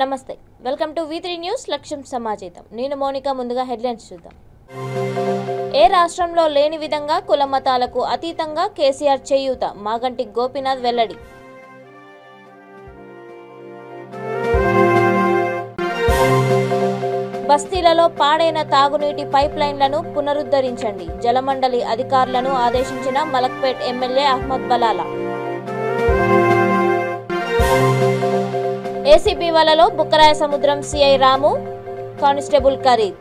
నమస్తే welcome to V3 news లక్ష్యం సమాజేతం నేను మోనికా ముందుగా హెడ్లైన్స్ చూద్దాం ఏ రాష్ట్రంలో లేని విధంగా కుల మతాలకు అతీతంగా కేసీఆర్ చేయూత మాగంటి గోపీనాథ్ వెల్లడి బస్తీలలో పాడైన తాగునీటి పైప్ లైన్లను పునరుద్ధరించండి జలమండలి అధికారులను ఆదేశించిన మలక్పేట్ ఎమ్మెల్యే అహ్మద్ బలాలా ఏసీబీ వలలో బుక్కరాయ సముద్రం సిఐ రాము కానిస్టేబుల్ ఖరీద్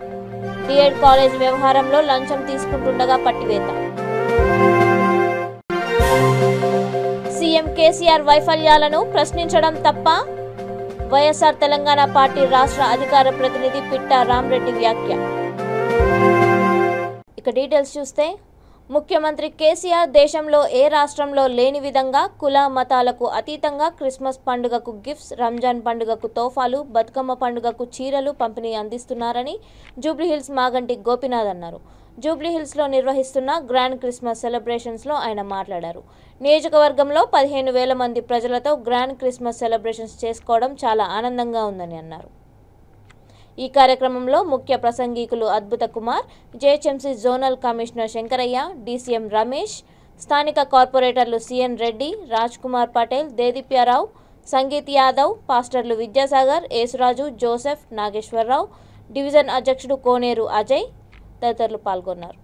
డిఎడ్ కాలేజ్ వ్యవహారంలో లంచం తీసుకుంటుండగా పట్టివేత సీఎం కేసీఆర్ వైఫల్యాలను ప్రశ్నించడం తప్ప వైఎస్ఆర్ తెలంగాణ పార్టీ రాష్ట్ర అధికార ప్రతినిధి పిట్టా రామరెడ్డి వ్యాఖ్య ఇక డీటెయిల్స్ చూస్తే ముఖ్యమంత్రి కేసీఆర్ దేశంలో ఏ రాష్ట్రంలో లేని విధంగా కుల మతాలకు అతీతంగా క్రిస్మస్ పండుగకు గిఫ్ట్స్ రంజాన్ పండుగకు తోఫాలు బతుకమ్మ పండుగకు చీరలు పంపిణీ అందిస్తున్నారని జూబ్లీహిల్స్ మాగంటి గోపీనాథ్ అన్నారు జూబ్లీహిల్స్లో నిర్వహిస్తున్న గ్రాండ్ క్రిస్మస్ సెలబ్రేషన్స్లో ఆయన మాట్లాడారు నియోజకవర్గంలో 15,000 మంది ప్రజలతో గ్రాండ్ క్రిస్మస్ సెలబ్రేషన్స్ చేసుకోవడం చాలా ఆనందంగా ఉందని అన్నారు ఈ కార్యక్రమంలో ముఖ్య ప్రసంగికులు అద్భుత Kumar GHMC zonal commissioner Shankaraiah DCM Ramesh స్థానిక కార్పొరేటర్లు సిఎన్ రెడ్డి రాజ్ కుమార్ పటేల్ దేదీప్యారావు సంగీత్ యాదవ్ పాస్టర్లు విద్యాసాగర్ యేసురాజు జోసెఫ్ నాగేశ్వరరావు డివిజన్ అధ్యక్షుడు కోనేరు అజయ్ తదితరులు పాల్గొన్నారు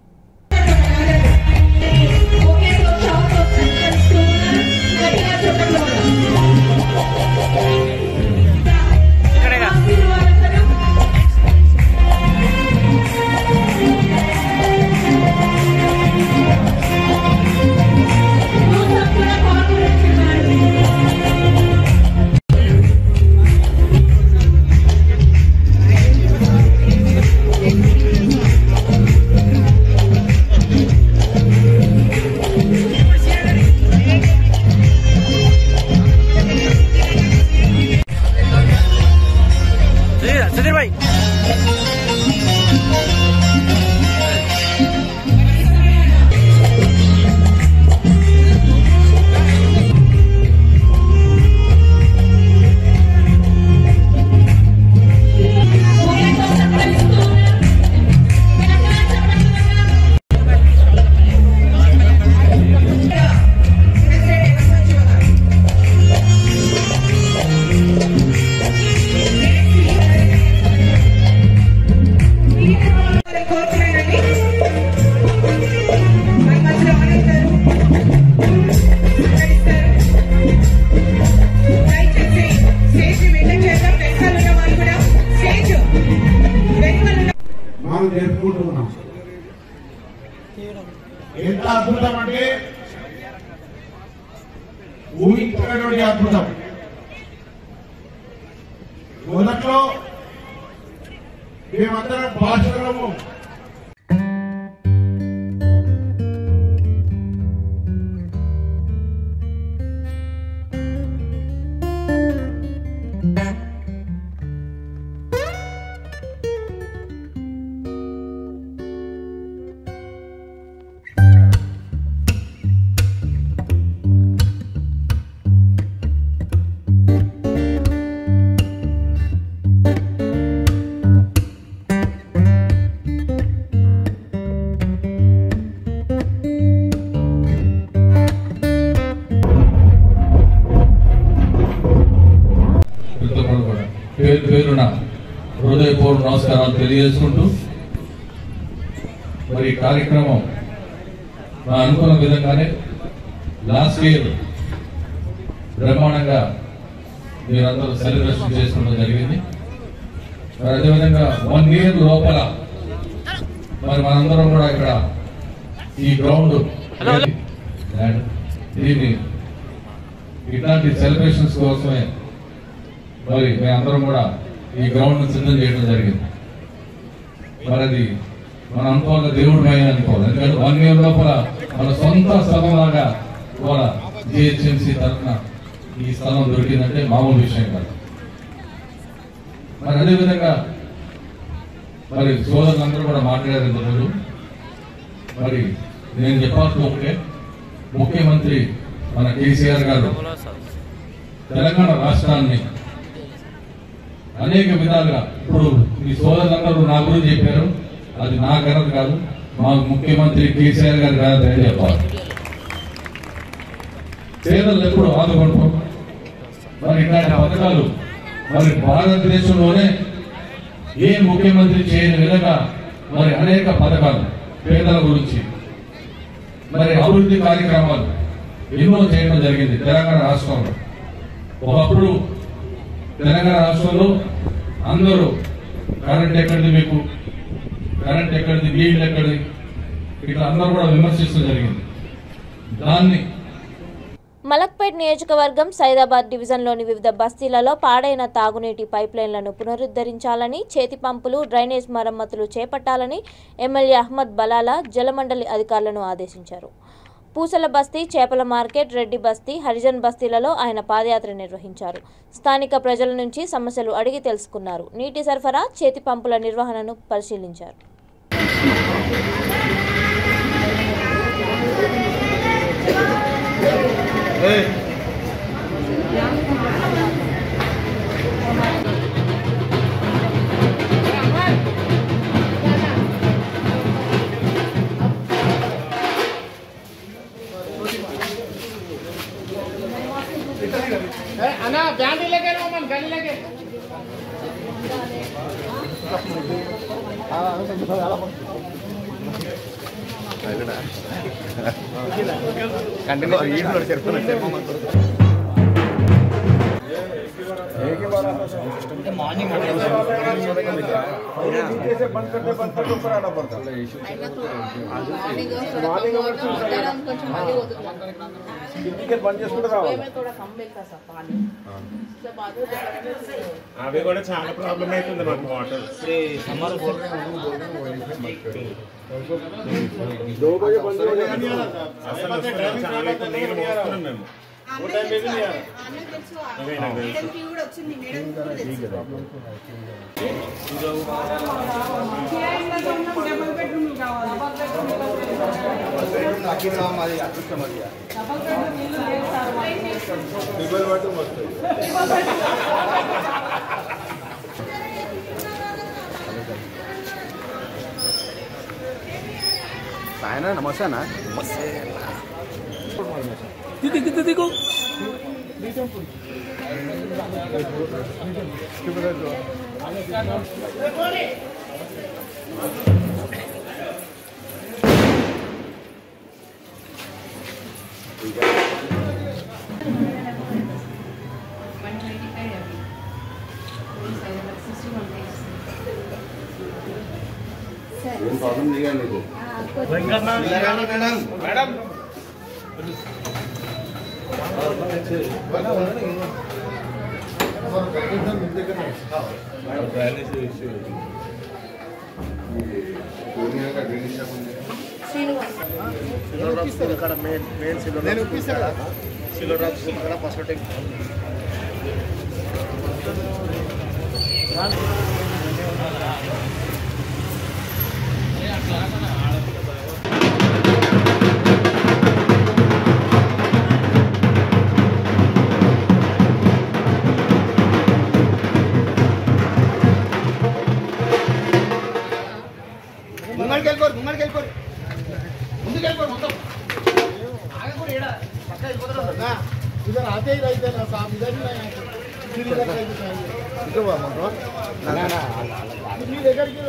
ఎంత అద్భుతం అంటే ఊహించినటువంటి అద్భుతం మొదట్లో మేమందరం భాషలము పేరున హృదయపూర్వక నమస్కారాలు తెలియజేసుకుంటూ మరి కార్యక్రమం మా అనుకున్న విధంగానే లాస్ట్ ఇయర్ బ్రహ్మాండంగా మీరందరూ సెలబ్రేషన్ చేసుకోవడం జరిగింది మరి అదేవిధంగా 1 year లోపల మరి మనందరం కూడా ఇక్కడ ఈ గ్రౌండ్ దీన్ని ఇట్లాంటి సెలబ్రేషన్స్ కోసమే మరి మేమందరం కూడా ఈ గ్రౌండ్ సిద్ధం చేయడం జరిగింది మరి అది మన అనుకోవాలి దేవుడి పైన అనుకోవాలి ఎందుకంటే 1 year లోపల మన సొంత స్థలం లాగా వాళ్ళ జిహెచ్ఎంసీ తరఫున ఈ స్థలం దొరికిందంటే మామూలు విషయం కాదు మరి అదేవిధంగా మరి సోదరులందరూ కూడా మాట్లాడారు ఇంతకుముందు మరి నేను చెప్పాల్సిన ఒకటే ముఖ్యమంత్రి మన కేసీఆర్ గారు తెలంగాణ రాష్ట్రాన్ని అనేక విధాలుగా ఇప్పుడు మీ సోదరులందరూ నా గురించి చెప్పారు. అది నా ఘనత కాదు, మా ముఖ్యమంత్రి కేసీఆర్ గారి ఘనత అని చెప్పాలి. పేదలు ఎప్పుడు ఆదుకుంటాం. మరి ఇట్లాంటి పథకాలు మరి భారతదేశంలోనే ఏ ముఖ్యమంత్రి చేయని విధంగా మరి అనేక పథకాలు పేదల గురించి మరి అభివృద్ధి కార్యక్రమాలు ఎన్నో చేయడం జరిగింది తెలంగాణ రాష్ట్రంలో. ఒకప్పుడు తెలంగాణ రాష్ట్రంలో అందరూ కరెంట్ ఎక్కడిది, మీకు కరెంట్ ఎక్కడిది, నీళ్ళు ఎక్కడిది, ఇట్లా అందరూ కూడా విమర్శించడం జరిగింది. దాన్ని మలక్పేట్ నియోజకవర్గం సైదాబాద్ డివిజన్లోని వివిధ బస్తీలలో పాడైన తాగునీటి పైప్లైన్లను పునరుద్ధరించాలని, చేతి పంపులు, డ్రైనేజ్ మరమ్మతులు చేపట్టాలని ఎమ్మెల్యే అహ్మద్ బలాలా జలమండలి అధికారులను ఆదేశించారు. పూసల బస్తీ, చేపల మార్కెట్, రెడ్డి బస్తీ, హరిజన్ బస్తీలలో ఆయన పాదయాత్ర నిర్వహించారు. స్థానిక ప్రజల నుంచి సమస్యలు అడిగి తెలుసుకున్నారు. నీటి సరఫరా, చేతి పంపుల నిర్వహణను పరిశీలించారు. अन्ना ब्यांडी लेके नो मन गाली लेके कंटिन्यू ईड लो చెప్తున్నా एक ही बार मॉर्निंग से बंद करते ऊपर आना पड़ता है बंद अभी కూడా చాలా ప్రాబ్లం అవుతుంది మాకు వాటర్ సమ్మర్ 2 बजे बंद हो जाएगा అసలు చాలా నీళ్ళు మోస్తున్నాం మేము वो टाइम में भी नहीं आ रहा मैडम की కూడా వచ్చింది మేడం డబుల్ బెడ్రూమ్ కావాలి నాకి నా మాది అదృష్టం అది డబుల్ బెడ్రూమ్ ఇల్లు లేదు సార్ డబుల్ బెడ్రూమ్ వస్తుంది సాయనా నమస్తే అన్న నమస్తే देखो प्रॉब्लम नहीं है मैडम इधर आते ही रहते ना साहब इधर ही नहीं इधर ना लेकर के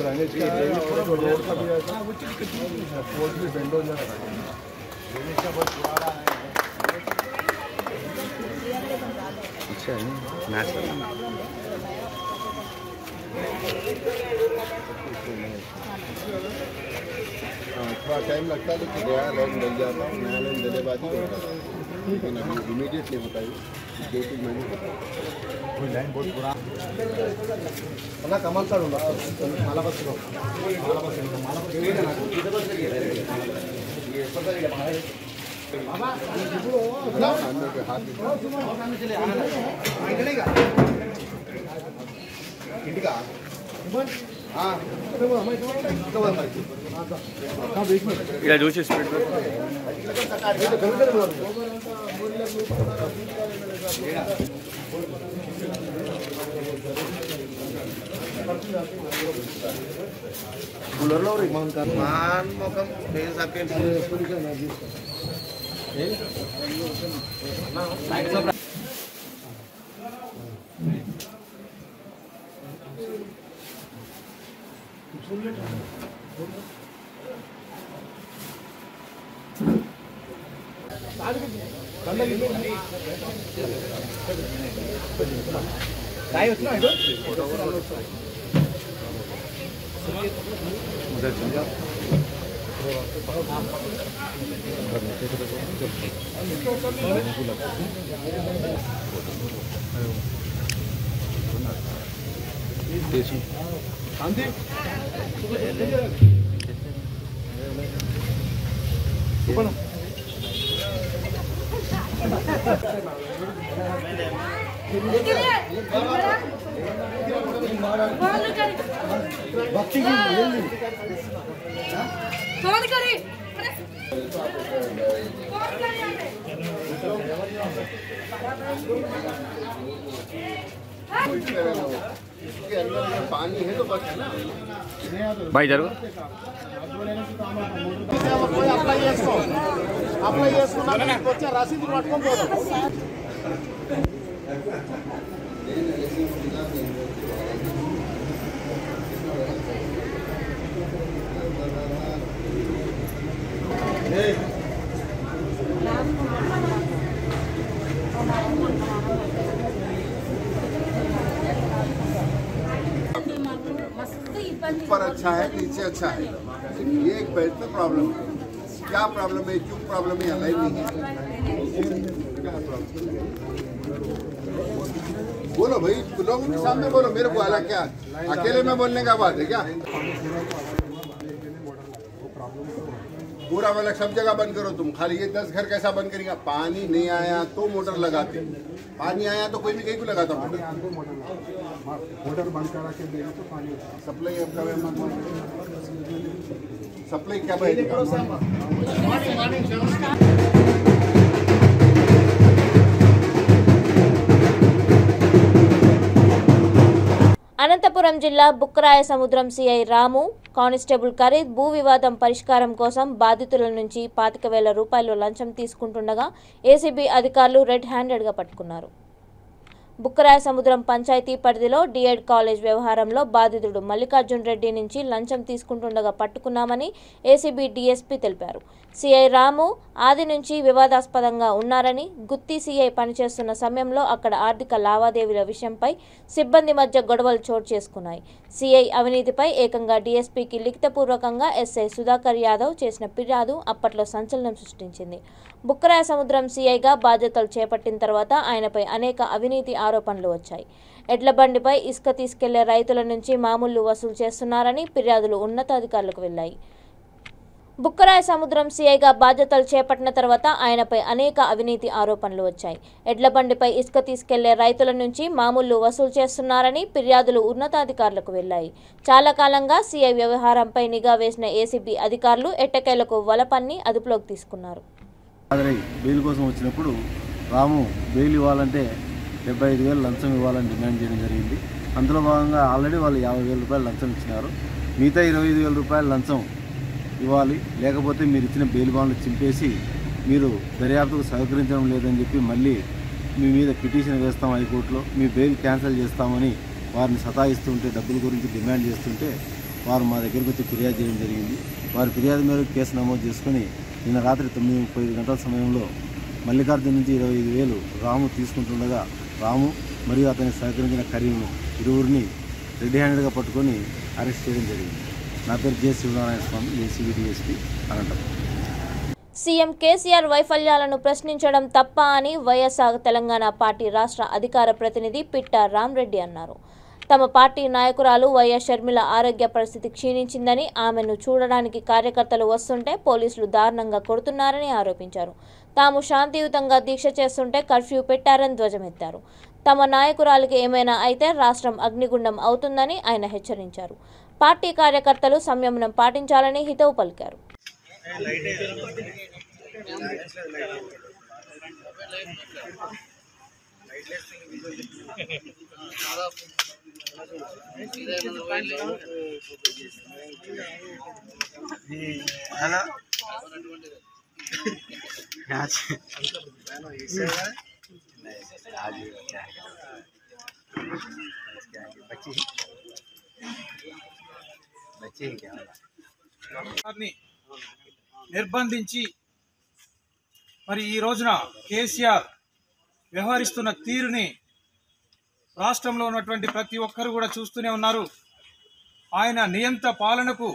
ड्रेनेज का रोड का भी पोर्ट भी बेंड हो जाता है। ड्रेनेज का बहुत पुराना है। अच्छा है मैच थोड़ा टाइम लगता है लेकिन नया लाइन मिल जाता है। नया लाइन देने बाद ही होता है, लेकिन अभी इमीडिएटली होता है 2-3 महीने कोई लाइन बहुत पुराना कमल सर माला बस ఇలా చూసి స్పీడ్ కూలర్లో మాన్ ముఖం ఫేస్ అకేట్ शांति फोन करे इसके अंदर पानी है तो बस है ना भाई जरूर ऊपर अच्छा है नीचे अच्छा है, ये एक बेल्ट में प्रॉब्लम है। क्या प्रॉब्लम है, क्यों प्रॉब्लम है, लाइन नहीं है। क्या प्रॉब्लम? बोलो भाई, लोगों के सामने बोलो, मेरे को अलग क्या अकेले में बोलने का बात है क्या? पूरा वाला सब जगह बंद करो तुम, खाली ये 10 घर कैसा बंद करेगा? पानी नहीं आया तो मोटर लगाते, पानी आया तो कोई भी कहीं को लगाता मोटर बंद करा के देगा तो पानी सप्लाई सप्लाई क्या అనంతపురం జిల్లా బుక్కరాయ సముద్రం సిఐ రాము కానిస్టేబుల్ ఖరీద్ భూ వివాదం పరిష్కారం కోసం బాధితుల నుంచి 25,000 రూపాయలు లంచం తీసుకుంటుండగా ఏసీబీ అధికారులు రెడ్ హ్యాండెడ్గా పట్టుకున్నారు. బుక్కరాయ సముద్రం పంచాయతీ పరిధిలో డిఎడ్ కాలేజ్ వ్యవహారంలో బాధితుడు మల్లికార్జున్ రెడ్డి నుంచి లంచం తీసుకుంటుండగా పట్టుకున్నామని ఏసీబీ డీఎస్పీ తెలిపారు. సిఐ రాము ఆది నుంచి వివాదాస్పదంగా ఉన్నారని, గుత్తి సిఐ పనిచేస్తున్న సమయంలో అక్కడ ఆర్థిక లావాదేవీల విషయంపై సిబ్బంది మధ్య గొడవలు చోటు చేసుకున్నాయి. సిఐ అవినీతిపై ఏకంగా డీఎస్పీకి లిఖితపూర్వకంగా ఎస్ఐ సుధాకర్ యాదవ్ చేసిన ఫిర్యాదు అప్పట్లో సంచలనం సృష్టించింది. బుక్కరాయ సముద్రం సిఐగా బాధ్యతలు చేపట్టిన తర్వాత ఆయనపై అనేక అవినీతి ఆరోపణలు వచ్చాయి. ఎడ్ల బండిపై ఇసుక తీసుకెళ్లే రైతుల నుంచి మామూళ్లు వసూలు చేస్తున్నారని ఫిర్యాదులు ఉన్నతాధికారులకు వెళ్లాయి. బుక్కరాయ సముద్రం సిఐగా బాధ్యతలు చేపట్టిన తర్వాత ఆయనపై అనేక అవినీతి ఆరోపణలు వచ్చాయి. ఎడ్ల బండిపై ఇసుక తీసుకెళ్లే రైతుల నుంచి మామూళ్లు వసూలు చేస్తున్నారని ఫిర్యాదులు ఉన్నతాధికారులకు వెళ్లాయి. చాలా కాలంగా సిఐ వ్యవహారంపై నిఘా వేసిన ఏసీబీ అధికారులు ఎట్టకేలకు వలపన్ని అదుపులోకి తీసుకున్నారు. బెయిల్ కోసం వచ్చినప్పుడు రాము బెయిల్ ఇవ్వాలంటే 75,000 లంచం ఇవ్వాలని డిమాండ్ చేయడం జరిగింది. అందులో భాగంగా ఆల్రెడీ వాళ్ళు 50,000 రూపాయలు లంచం ఇచ్చినారు. మిగతా 25,000 రూపాయల లంచం ఇవ్వాలి, లేకపోతే మీరు ఇచ్చిన బెయిల్ బాండ్లు చింపేసి మీరు దర్యాప్తుకు సహకరించడం లేదని చెప్పి మళ్ళీ మీ మీద పిటిషన్ వేస్తాం హైకోర్టులో, మీ బెయిల్ క్యాన్సిల్ చేస్తామని వారిని సతాయిస్తుంటే, డబ్బుల గురించి డిమాండ్ చేస్తుంటే వారు మా దగ్గరికి వచ్చి ఫిర్యాదు చేయడం జరిగింది. వారి ఫిర్యాదు మేరకు కేసు నమోదు చేసుకుని నిన్న రాత్రి 9:35 గంటల సమయంలో మల్లికార్జున నుంచి 25,000 రాము తీసుకుంటుండగా రాము మరియు అతనికి సహకరించిన కరీం ఇరువురిని రెడ్ హ్యాండెడ్గా పట్టుకొని అరెస్ట్ చేయడం జరిగింది. నా పేరు J Sivanarayana Swamy, ACB DSP Anantapur. CM KCR వైఫల్యాలను ప్రశ్నించడం తప్ప అని వైఎస్ఆర్ తెలంగాణ పార్టీ రాష్ట్ర అధికార ప్రతినిధి పిట్ట రామరెడ్డి అన్నారు. తమ పార్టీ నాయకురాలు వైఎస్ షర్మిల ఆరోగ్య పరిస్థితి క్షీణించిందని, ఆమెను చూడడానికి కార్యకర్తలు వస్తుంటే పోలీసులు దారుణంగా కొడుతున్నారని ఆరోపించారు. తాము శాంతియుతంగా దీక్ష చేస్తుంటే కర్ఫ్యూ పెట్టారని ధ్వజమెత్తారు. తమ నాయకురాలికి ఏమైనా అయితే రాష్ట్రం అగ్నిగుండం అవుతుందని ఆయన హెచ్చరించారు. పార్టీ కార్యకర్తలు సంయమనం పాటించాలని హితవు పలికారు. నిర్బంధించి మరి ఈ రోజున కేసీఆర్ వ్యవహరిస్తున్న తీరుని రాష్ట్రంలో ఉన్నటువంటి ప్రతి ఒక్కరు కూడా చూస్తూనే ఉన్నారు. ఆయన నియంత పాలనకు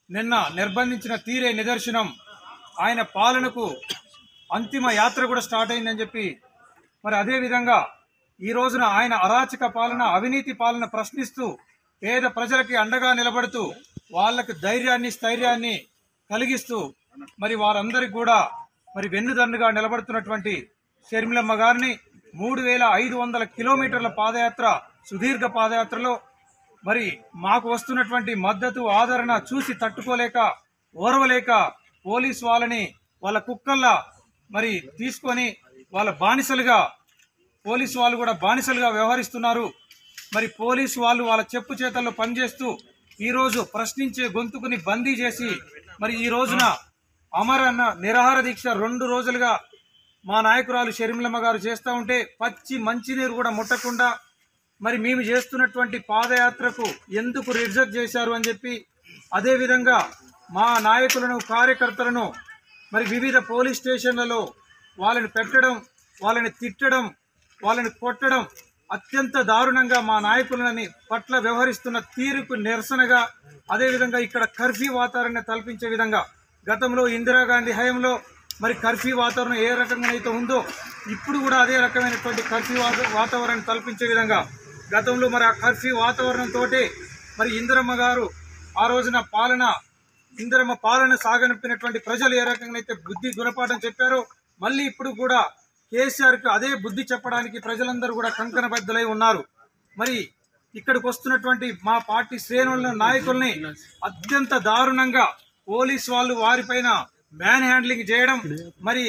నిన్న నిర్బంధించిన తీరే నిదర్శనం. ఆయన పాలనకు అంతిమ యాత్ర కూడా స్టార్ట్ అయిందని చెప్పి మరి అదేవిధంగా ఈ రోజున ఆయన అరాచక పాలన, అవినీతి పాలన ప్రశ్నిస్తూ పేద ప్రజలకి అండగా నిలబడుతూ వాళ్ళకి ధైర్యాన్ని, స్థైర్యాన్ని కలిగిస్తూ మరి వారందరికి కూడా మరి వెన్నుదన్నుగా నిలబడుతున్నటువంటి షర్మిలమ్మ గారిని 3,500 కిలోమీటర్ల పాదయాత్ర, సుదీర్ఘ పాదయాత్రలో మరి మాకు వస్తున్నటువంటి మద్దతు, ఆదరణ చూసి తట్టుకోలేక, ఓర్వలేక పోలీసు వాళ్ళని వాళ్ళ కుక్కల్లా మరి తీసుకొని వాళ్ళ బానిసలుగా, పోలీసు వాళ్ళు కూడా బానిసలుగా వ్యవహరిస్తున్నారు. మరి పోలీసు వాళ్ళు వాళ్ళ చెప్పు చేతల్లో పనిచేస్తూ ఈరోజు ప్రశ్నించే గొంతుకుని బందీ చేసి మరి ఈ రోజున అమరన్న నిరాహార దీక్ష 2 రోజులుగా మా నాయకురాలు షర్మిలమ్మ గారు చేస్తూ ఉంటే పచ్చి మంచినీరు కూడా ముట్టకుండా మరి మేము చేస్తున్నటువంటి పాదయాత్రకు ఎందుకు రిజెక్ట్ చేశారు అని చెప్పి, అదేవిధంగా మా నాయకులను, కార్యకర్తలను మరి వివిధ పోలీస్ స్టేషన్లలో వాళ్ళని పెట్టడం, వాళ్ళని తిట్టడం, వాళ్ళని కొట్టడం అత్యంత దారుణంగా మా నాయకులని పట్ల వ్యవహరిస్తున్న తీరుకు నిరసనగా, అదేవిధంగా ఇక్కడ కర్ఫ్యూ వాతావరణాన్ని కల్పించే విధంగా గతంలో ఇందిరాగాంధీ హయాంలో మరి కర్ఫ్యూ వాతావరణం ఏ రకంగా అయితే ఉందో ఇప్పుడు కూడా అదే రకమైనటువంటి కర్ఫ్యూ వాతావరణాన్ని కల్పించే విధంగా గతంలో మరి ఆ కర్ఫ్యూ వాతావరణంతో మరి ఇందిరమ్మ గారు ఆ రోజున ఇందిరమ్మ పాలన సాగనంపినటువంటి ప్రజలు ఏ రకంగా అయితే బుద్ధి గుణపాఠం చెప్పారో మళ్ళీ ఇప్పుడు కూడా కేసీఆర్కి అదే బుద్ధి చెప్పడానికి ప్రజలందరూ కూడా కంకణబద్ధులై ఉన్నారు. మరి ఇక్కడికి వస్తున్నటువంటి మా పార్టీ శ్రేణుల నాయకుల్ని అత్యంత దారుణంగా పోలీసు వాళ్ళు వారిపైన మ్యాన్ హ్యాండ్లింగ్ చేయడం, మరి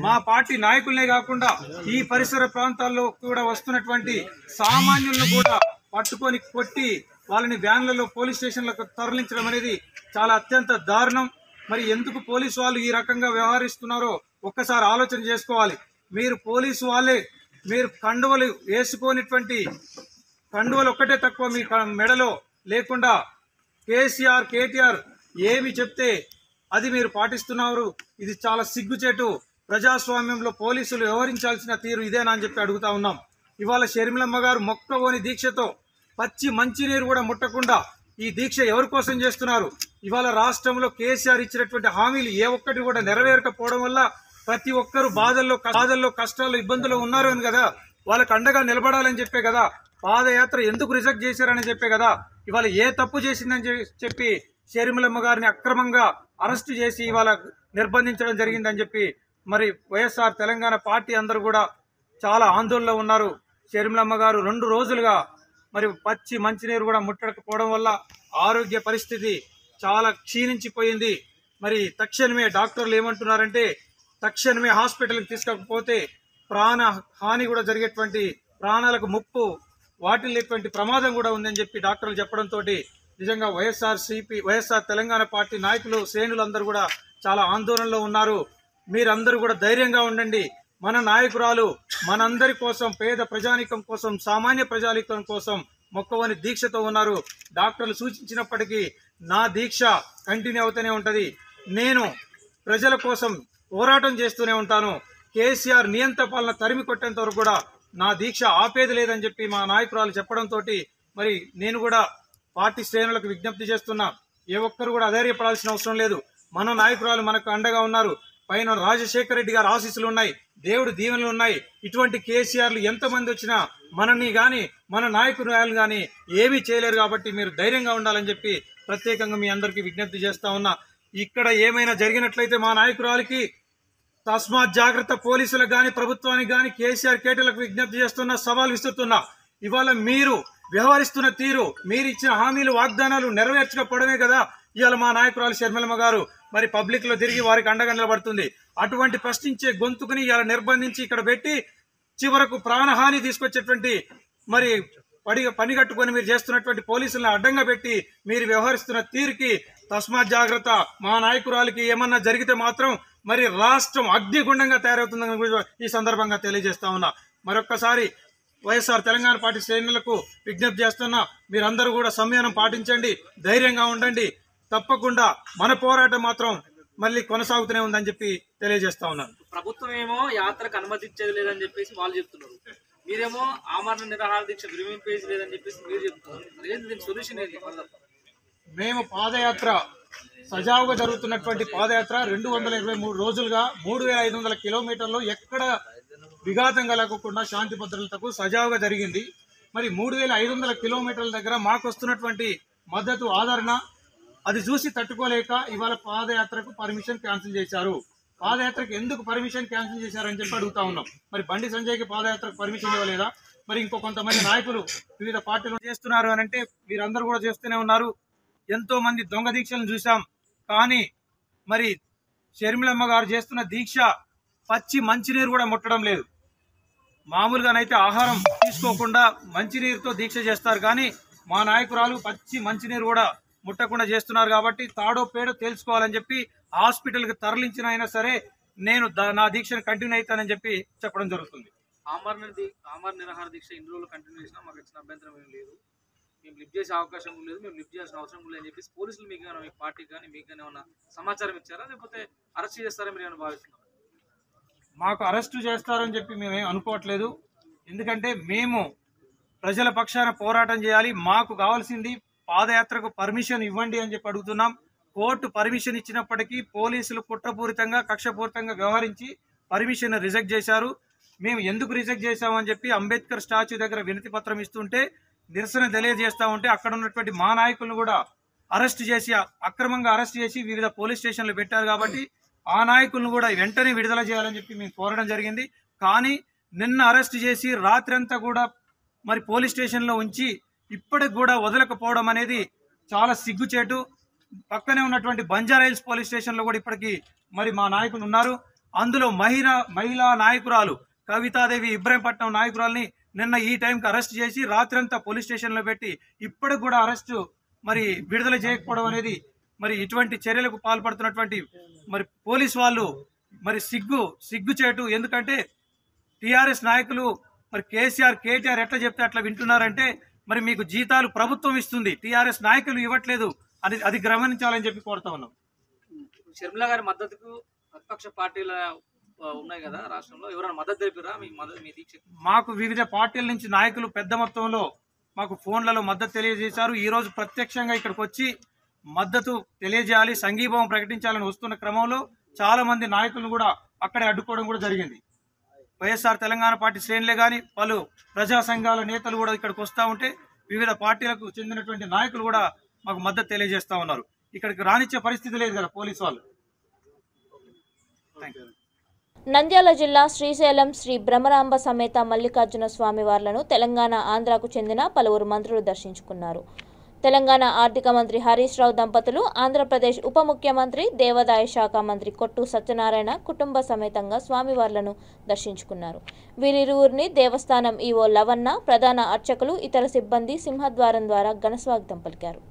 మా పార్టీ నాయకులనే కాకుండా ఈ పరిసర ప్రాంతాల్లో కూడా వస్తున్నటువంటి సామాన్యులను కూడా పట్టుకొని కొట్టి వాళ్ళని వ్యాన్లలో పోలీస్ స్టేషన్లకు తరలించడం అనేది చాలా అత్యంత దారుణం. మరి ఎందుకు పోలీసు వాళ్ళు ఈ రకంగా వ్యవహరిస్తున్నారో ఒక్కసారి ఆలోచన చేసుకోవాలి. మీరు పోలీసు వాళ్ళే, మీరు కండువలు వేసుకునేటువంటి కండువలు ఒక్కటే తక్కువ మీ మెడలో లేకుండా కేసీఆర్, కేటీఆర్ ఏమి చెప్తే అది మీరు పాటిస్తున్నారు. ఇది చాలా సిగ్గుచేటు. ప్రజాస్వామ్యంలో పోలీసులు వ్యవహరించాల్సిన తీరు ఇదేనా అని చెప్పి అడుగుతా ఉన్నాం. ఇవాళ షర్మిలమ్మ గారు మొక్కవోని దీక్షతో పచ్చి మంచినీరు కూడా ముట్టకుండా ఈ దీక్ష ఎవరి కోసం చేస్తున్నారు? ఇవాళ రాష్ట్రంలో కేసీఆర్ ఇచ్చినటువంటి హామీలు ఏ ఒక్కటి కూడా నెరవేరకపోవడం వల్ల ప్రతి ఒక్కరు బాధల్లో కష్టాల్లో ఇబ్బందులు ఉన్నారు అని కదా, వాళ్ళకు అండగా నిలబడాలని చెప్పే కదా పాదయాత్ర ఎందుకు రిజెక్ట్ చేశారని చెప్పే కదా ఇవాళ ఏ తప్పు చేసిందని చెప్పి షర్మిలమ్మ గారిని అక్రమంగా అరెస్టు చేసి ఇవాళ నిర్బంధించడం జరిగిందని చెప్పి మరి వైఎస్ఆర్ తెలంగాణ పార్టీ అందరూ కూడా చాలా ఆందోళనలో ఉన్నారు. షర్మిలమ్మ గారు 2 రోజులుగా మరి పచ్చి మంచినీరు కూడా ముట్టకపోవడం వల్ల ఆరోగ్య పరిస్థితి చాలా క్షీణించిపోయింది. మరి తక్షణమే డాక్టర్లు ఏమంటున్నారంటే తక్షణమే హాస్పిటల్కి తీసుకపోతే ప్రాణ హాని కూడా జరిగేటువంటి, ప్రాణాలకు ముప్పు వాటిల్లేటువంటి ప్రమాదం కూడా ఉందని చెప్పి డాక్టర్లు చెప్పడంతో నిజంగా వైఎస్ఆర్ తెలంగాణ పార్టీ నాయకులు, శ్రేణులందరూ కూడా చాలా ఆందోళనలో ఉన్నారు. మీరందరూ కూడా ధైర్యంగా ఉండండి. మన నాయకురాలు మనందరి కోసం, పేద ప్రజానీకం కోసం, సామాన్య ప్రజానీకం కోసం మొక్కవని దీక్షతో ఉన్నారు. డాక్టర్లు సూచించినప్పటికీ నా దీక్ష కంటిన్యూ అవుతూనే ఉంటుంది. నేను ప్రజల కోసం పోరాటం చేస్తూనే ఉంటాను. కేసీఆర్ నియంత్ర పాలన తరిమి కొట్టేంత వరకు కూడా నా దీక్ష ఆపేది లేదని చెప్పి మా నాయకురాలు చెప్పడంతో మరి నేను కూడా పార్టీ శ్రేణులకు విజ్ఞప్తి చేస్తున్నా. ఏ ఒక్కరు కూడా అధైర్యపడాల్సిన అవసరం లేదు. మన నాయకురాలు మనకు అండగా ఉన్నారు. పైన రాజశేఖర రెడ్డి గారి ఆశీస్సులు ఉన్నాయి, దేవుడి దీవెనలు ఉన్నాయి. ఇటువంటి కేసీఆర్లు ఎంతమంది వచ్చినా మనని గాని మన నాయకురాలు గాని ఏమీ చేయలేరు. కాబట్టి మీరు ధైర్యంగా ఉండాలని చెప్పి ప్రత్యేకంగా మీ అందరికీ విజ్ఞప్తి చేస్తా ఉన్నా. ఇక్కడ ఏమైనా జరిగినట్లయితే మా నాయకురాలికి తస్మాత్ జాగ్రత్త. పోలీసులకు గాని ప్రభుత్వానికి గాని కేసీఆర్ కేటీలకు విజ్ఞప్తి చేస్తున్నా, సవాల్ విసురుతున్నా. ఇవాళ మీరు వ్యవహరిస్తున్న తీరు, మీరు ఇచ్చిన హామీలు వాగ్దానాలు నెరవేర్చకపోవడమే కదా ఇవాళ మా నాయకురాలు షర్మిలమ్మ గారు మరి పబ్లిక్ లో తిరిగి వారికి అండగా నిలబడుతుంది. అటువంటి ప్రశ్నించే గొంతుకుని ఇలా నిర్బంధించి ఇక్కడ పెట్టి చివరకు ప్రాణహాని తీసుకొచ్చేటువంటి మరి పని కట్టుకొని మీరు చేస్తున్నటువంటి పోలీసులను అడ్డంగా పెట్టి మీరు వ్యవహరిస్తున్న తీరుకి తస్మాత్ జాగ్రత్త. మా నాయకురాలికి ఏమన్నా జరిగితే మాత్రం మరి రాష్ట్రం అగ్నిగుండంగా తయారవుతుందని ఈ సందర్భంగా తెలియజేస్తా ఉన్నా. మరొక్కసారి వైఎస్ఆర్ తెలంగాణ పార్టీ శ్రేణులకు విజ్ఞప్తి చేస్తున్నా, మీరందరూ కూడా సంయమనం పాటించండి, ధైర్యంగా ఉండండి. తప్పకుండా మన పోరాటం మాత్రం మళ్ళీ కొనసాగుతూనే ఉందని చెప్పి తెలియజేస్తా ఉన్నాను. ప్రభుత్వం ఏమో యాత్రకు అనుమతించేది లేదని చెప్పేసి వాళ్ళు చెప్తున్నారు, మీరేమో ఆమరణ నిరాహార దీక్ష విరమింపేది లేదని చెప్పేసి మీరు చెప్తున్నారు. దీనికి సొల్యూషన్ ఏంటి? మేము పాదయాత్ర సజావుగా జరుగుతున్నటువంటి పాదయాత్ర 223 రోజులుగా 3500 కిలోమీటర్లు ఎక్కడ విఘాతం కలగకుండా శాంతి భద్రతలకు సజావుగా జరిగింది. మరి 3500 కిలోమీటర్ల దగ్గర మాకు వస్తున్నటువంటి మద్దతు ఆదరణ అది చూసి తట్టుకోలేక ఇవాళ పాదయాత్రకు పర్మిషన్ క్యాన్సిల్ చేశారు. పాదయాత్రకు ఎందుకు పర్మిషన్ క్యాన్సిల్ చేశారని చెప్పి అడుగుతా ఉన్నాం. మరి బండి సంజయ్కి పాదయాత్రకు పర్మిషన్ ఇవ్వలేదా? మరి ఇంకో కొంతమంది నాయకులు వివిధ పార్టీలు చేస్తున్నారు అని అంటే వీరందరూ కూడా చేస్తూనే ఉన్నారు. ఎంతో మంది దొంగ దీక్షలను చూసాం. కానీ మరి షర్మిలమ్మ గారు చేస్తున్న దీక్ష పచ్చి మంచినీరు కూడా ముట్టడం లేదు. మామూలుగానైతే ఆహారం తీసుకోకుండా మంచినీరుతో దీక్ష చేస్తారు, కానీ మా నాయకురాలు పచ్చి మంచినీరు కూడా ముట్టకుండా చేస్తున్నారు. కాబట్టి తాడో పేడో తేల్చుకోవాలని చెప్పి హాస్పిటల్కి తరలించిన అయినా సరే నేను నా దీక్షను కంటిన్యూ అవుతానని చెప్పి చెప్పడం జరుగుతుంది. ఆమరణ నిరాహార దీక్ష ఇన్ని రోజులు కంటిన్యూ చేసినా మాకు వచ్చిన అభ్యంతరం ఏం లేదు, మేము లిఫ్ట్ చేసే అవకాశం లేదు, మేము లిఫ్ట్ చేయాల్సిన అవసరం లేదు అని చెప్పేసి పోలీసులు మీకు ఏమైనా మీ పార్టీకి కానీ మీకు కానీ ఏమైనా సమాచారం ఇచ్చారా, లేకపోతే అరెస్ట్ చేస్తారని మీరు ఏమైనా భావిస్తున్నారా? మాకు అరెస్టు చేస్తారని చెప్పి మేమేం అనుకోవట్లేదు. ఎందుకంటే మేము ప్రజల పక్షాన పోరాటం చేయాలి. మాకు కావాల్సింది పాదయాత్రకు పర్మిషన్ ఇవ్వండి అని చెప్పి అడుగుతున్నాం. కోర్టు పర్మిషన్ ఇచ్చినప్పటికీ పోలీసులు కుట్రపూరితంగా కక్షపూరితంగా వ్యవహరించి పర్మిషన్ రిజెక్ట్ చేశారు. మేము ఎందుకు రిజెక్ట్ చేశామని చెప్పి అంబేద్కర్ స్టాచ్యూ దగ్గర వినతి పత్రం ఇస్తుంటే నిరసన తెలియజేస్తా ఉంటే అక్కడ ఉన్నటువంటి మా నాయకులను కూడా అరెస్ట్ చేసి అక్రమంగా అరెస్ట్ చేసి వివిధ పోలీస్ స్టేషన్లు పెట్టారు. కాబట్టి ఆ నాయకులను కూడా వెంటనే విడుదల చేయాలని చెప్పి మేము కోరడం జరిగింది. కానీ నిన్న అరెస్ట్ చేసి రాత్రంతా కూడా మరి పోలీస్ స్టేషన్లో ఉంచి ఇప్పటికి కూడా వదలకపోవడం అనేది చాలా సిగ్గుచేటు. పక్కనే ఉన్నటువంటి బంజారాహిల్స్ పోలీస్ స్టేషన్లో కూడా ఇప్పటికీ మరి మా నాయకులు ఉన్నారు. అందులో మహిళా నాయకురాలు కవితాదేవి ఇబ్రాహీంపట్నం నాయకురాల్ని నిన్న ఈ టైంకి అరెస్ట్ చేసి రాత్రంతా పోలీస్ స్టేషన్లో పెట్టి ఇప్పటికి కూడా అరెస్టు మరి విడుదల చేయకపోవడం అనేది మరి ఇటువంటి చర్యలకు పాల్పడుతున్నటువంటి మరి పోలీసు వాళ్ళు మరి సిగ్గుచేటు. ఎందుకంటే టీఆర్ఎస్ నాయకులు మరి కేటీఆర్ ఎట్లా చెప్తే అట్లా వింటున్నారంటే మరి మీకు జీతాలు ప్రభుత్వం ఇస్తుంది, టీఆర్ఎస్ నాయకులు ఇవ్వట్లేదు, అది గమనించాలని చెప్పి కోరుతా ఉన్నాం. షర్మిల గారి మద్దతుకు ప్రతిపక్ష పార్టీల ఉన్నాయి కదా రాష్ట్రంలో, ఎవరైనా మద్దతు తెలిపారా? మీ దీక్ష మాకు వివిధ పార్టీల నుంచి నాయకులు పెద్ద మొత్తంలో మాకు ఫోన్లలో మద్దతు తెలియజేశారు. ఈ రోజు ప్రత్యక్షంగా ఇక్కడికి వచ్చి మద్దతు తెలియజేయాలి, సంఘీభావం ప్రకటించాలని వస్తున్న క్రమంలో చాలా మంది నాయకులను కూడా అక్కడే అడ్డుకోవడం కూడా జరిగింది. వైఎస్ఆర్ తెలంగాణ పార్టీ శ్రేణులే కానీ పలు ప్రజా సంఘాల నేతలు కూడా ఇక్కడికి వస్తూ ఉంటే వివిధ పార్టీలకు చెందినటువంటి నాయకులు కూడా మాకు మద్దతు తెలియజేస్తా ఉన్నారు. ఇక్కడికి రానిచ్చే పరిస్థితి లేదు కదా పోలీసు వాళ్ళు. నంద్యాల జిల్లా శ్రీశైలం శ్రీ బ్రహ్మరాంబ సమేత మల్లికార్జున స్వామి వార్లను తెలంగాణ ఆంధ్రాకు చెందిన పలువురు మంత్రులు దర్శించుకున్నారు. తెలంగాణ ఆర్థిక మంత్రి హరీష్ రావు దంపతులు, ఆంధ్రప్రదేశ్ ఉప ముఖ్యమంత్రి దేవాదాయ శాఖ మంత్రి కొట్టు సత్యనారాయణ కుటుంబ సమేతంగా స్వామివార్లను దర్శించుకున్నారు. వీరిరువురిని దేవస్థానం ఈవో లవన్న, ప్రధాన అర్చకులు, ఇతర సిబ్బంది సింహద్వారం ద్వారా ఘనస్వాగతం పలికారు.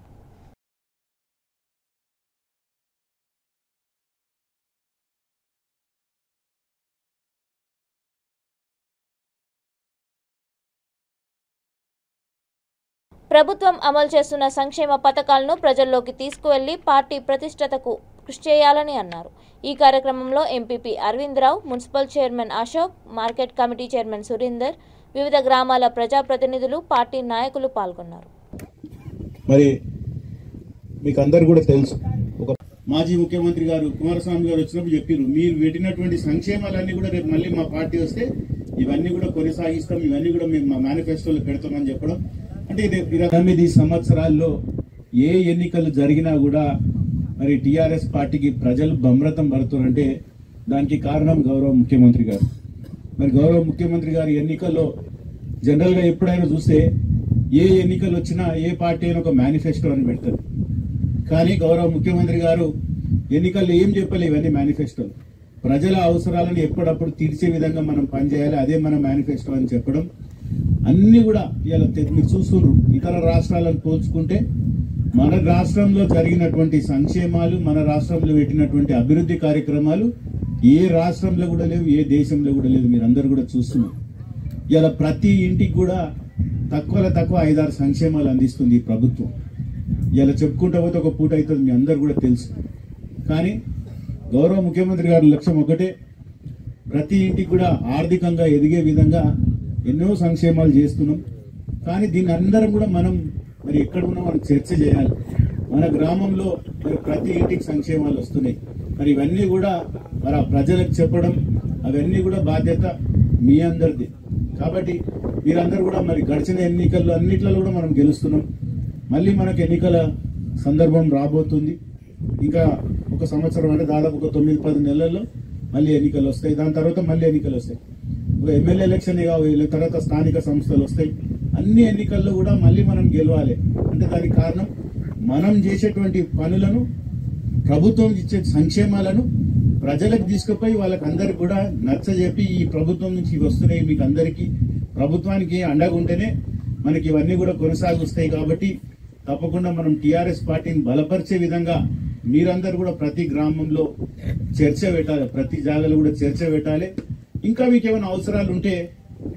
ప్రభుత్వం అమలు చేస్తున్న సంక్షేమ పథకాలను ప్రజల్లోకి తీసుకువెళ్లి పార్టీ ప్రతిష్టతకు కృషి చేయాలని అన్నారు. ఈ కార్యక్రమంలో MPP Aravind Rao, municipal chairman Ashok, market committee chairman Surender, వివిధ గ్రామాల ప్రజాప్రతినిధులు, పార్టీ నాయకులు పాల్గొన్నారు. మరి మీకు అందరు కూడా తెలుసు, ఒక మాజీ ముఖ్యమంత్రి గారు కుమారస్వామి గారు వచ్చినప్పుడు చెప్పారు, మీరు పెట్టినటువంటి సంక్షేమాలన్నీ కూడా రేపు మళ్ళీ మా పార్టీ వస్తే ఇవన్నీ కూడా కొనసాగిస్తాం, ఇవన్నీ కూడా మేము మా మేనిఫెస్టోలో పెడతామని చెప్పడం. అంటే 29 సంవత్సరాల్లో ఏ ఎన్నికలు జరిగినా కూడా మరి టీఆర్ఎస్ పార్టీకి ప్రజలు బమ్రతం పడుతున్నారంటే దానికి కారణం గౌరవ ముఖ్యమంత్రి గారు. మరి గౌరవ ముఖ్యమంత్రి గారి ఎన్నికల్లో జనరల్గా ఎప్పుడైనా చూస్తే ఏ ఎన్నికలు వచ్చినా ఏ పార్టీ అయినా ఒక మేనిఫెస్టో అని పెడతారు. కానీ గౌరవ ముఖ్యమంత్రి గారు ఎన్నికల్లో ఏం చెప్పలే, ఇవన్నీ మేనిఫెస్టోలు. ప్రజల అవసరాలను ఎప్పుడప్పుడు తీర్చే విధంగా మనం పనిచేయాలి, అదే మన మేనిఫెస్టో అని చెప్పడం. అన్ని కూడా ఇలా మీరు చూస్తున్నారు, ఇతర రాష్ట్రాలను పోల్చుకుంటే మన రాష్ట్రంలో జరిగినటువంటి సంక్షేమాలు, మన రాష్ట్రంలో పెట్టినటువంటి అభివృద్ధి కార్యక్రమాలు ఏ రాష్ట్రంలో కూడా లేవు, ఏ దేశంలో కూడా లేదు. మీరు అందరు కూడా చూస్తున్నారు. ఇలా ప్రతి ఇంటికి కూడా తక్కువలో తక్కువ 5-6 సంక్షేమాలు అందిస్తుంది ఈ ప్రభుత్వం. ఇలా చెప్పుకుంటూ పోతే ఒక పూట అవుతుంది, మీ అందరు కూడా తెలుసు. కానీ గౌరవ ముఖ్యమంత్రి గారి లక్ష్యం ఒకటే, ప్రతి ఇంటికి కూడా ఆర్థికంగా ఎదిగే విధంగా ఎన్నో సంక్షేమాలు చేస్తున్నాం. కానీ దీన్ని అందరం కూడా మనం మరి ఎక్కడ ఉన్నా మనం చర్చ చేయాలి. మన గ్రామంలో మరి ప్రతి ఇంటికి సంక్షేమాలు వస్తున్నాయి. మరి ఇవన్నీ కూడా మరి ఆ ప్రజలకు చెప్పడం, అవన్నీ కూడా బాధ్యత మీ అందరిది. కాబట్టి మీరందరూ కూడా మరి గడిచిన ఎన్నికల్లో అన్నిట్లలో కూడా మనం గెలుస్తున్నాం. మళ్ళీ మనకు ఎన్నికల సందర్భం రాబోతుంది. ఇంకా ఒక సంవత్సరం అంటే దాదాపు ఒక 9-10 నెలల్లో మళ్ళీ ఎన్నికలు వస్తాయి. దాని తర్వాత మళ్ళీ ఎన్నికలు వస్తాయి. ఎమ్మెల్యే ఎలక్షన్ తర్వాత స్థానిక సంస్థలు వస్తాయి. అన్ని ఎన్నికల్లో కూడా మళ్ళీ మనం గెలవాలి. అంటే దానికి కారణం మనం చేసేటువంటి పనులను, ప్రభుత్వం ఇచ్చే సంక్షేమాలను ప్రజలకు తీసుకుపోయి వాళ్ళకి అందరికి కూడా నచ్చజెప్పి ఈ ప్రభుత్వం నుంచి వస్తున్నాయి, మీకు అందరికీ ప్రభుత్వానికి అండగా ఉంటేనే మనకి ఇవన్నీ కూడా కొనసాగుస్తాయి. కాబట్టి తప్పకుండా మనం టీఆర్ఎస్ పార్టీని బలపరిచే విధంగా మీరందరూ కూడా ప్రతి గ్రామంలో చర్చ పెట్టాలి, ప్రతి జాగాలో కూడా చర్చ పెట్టాలి. ఇంకా మీకు ఏమైనా అవసరాలు ఉంటే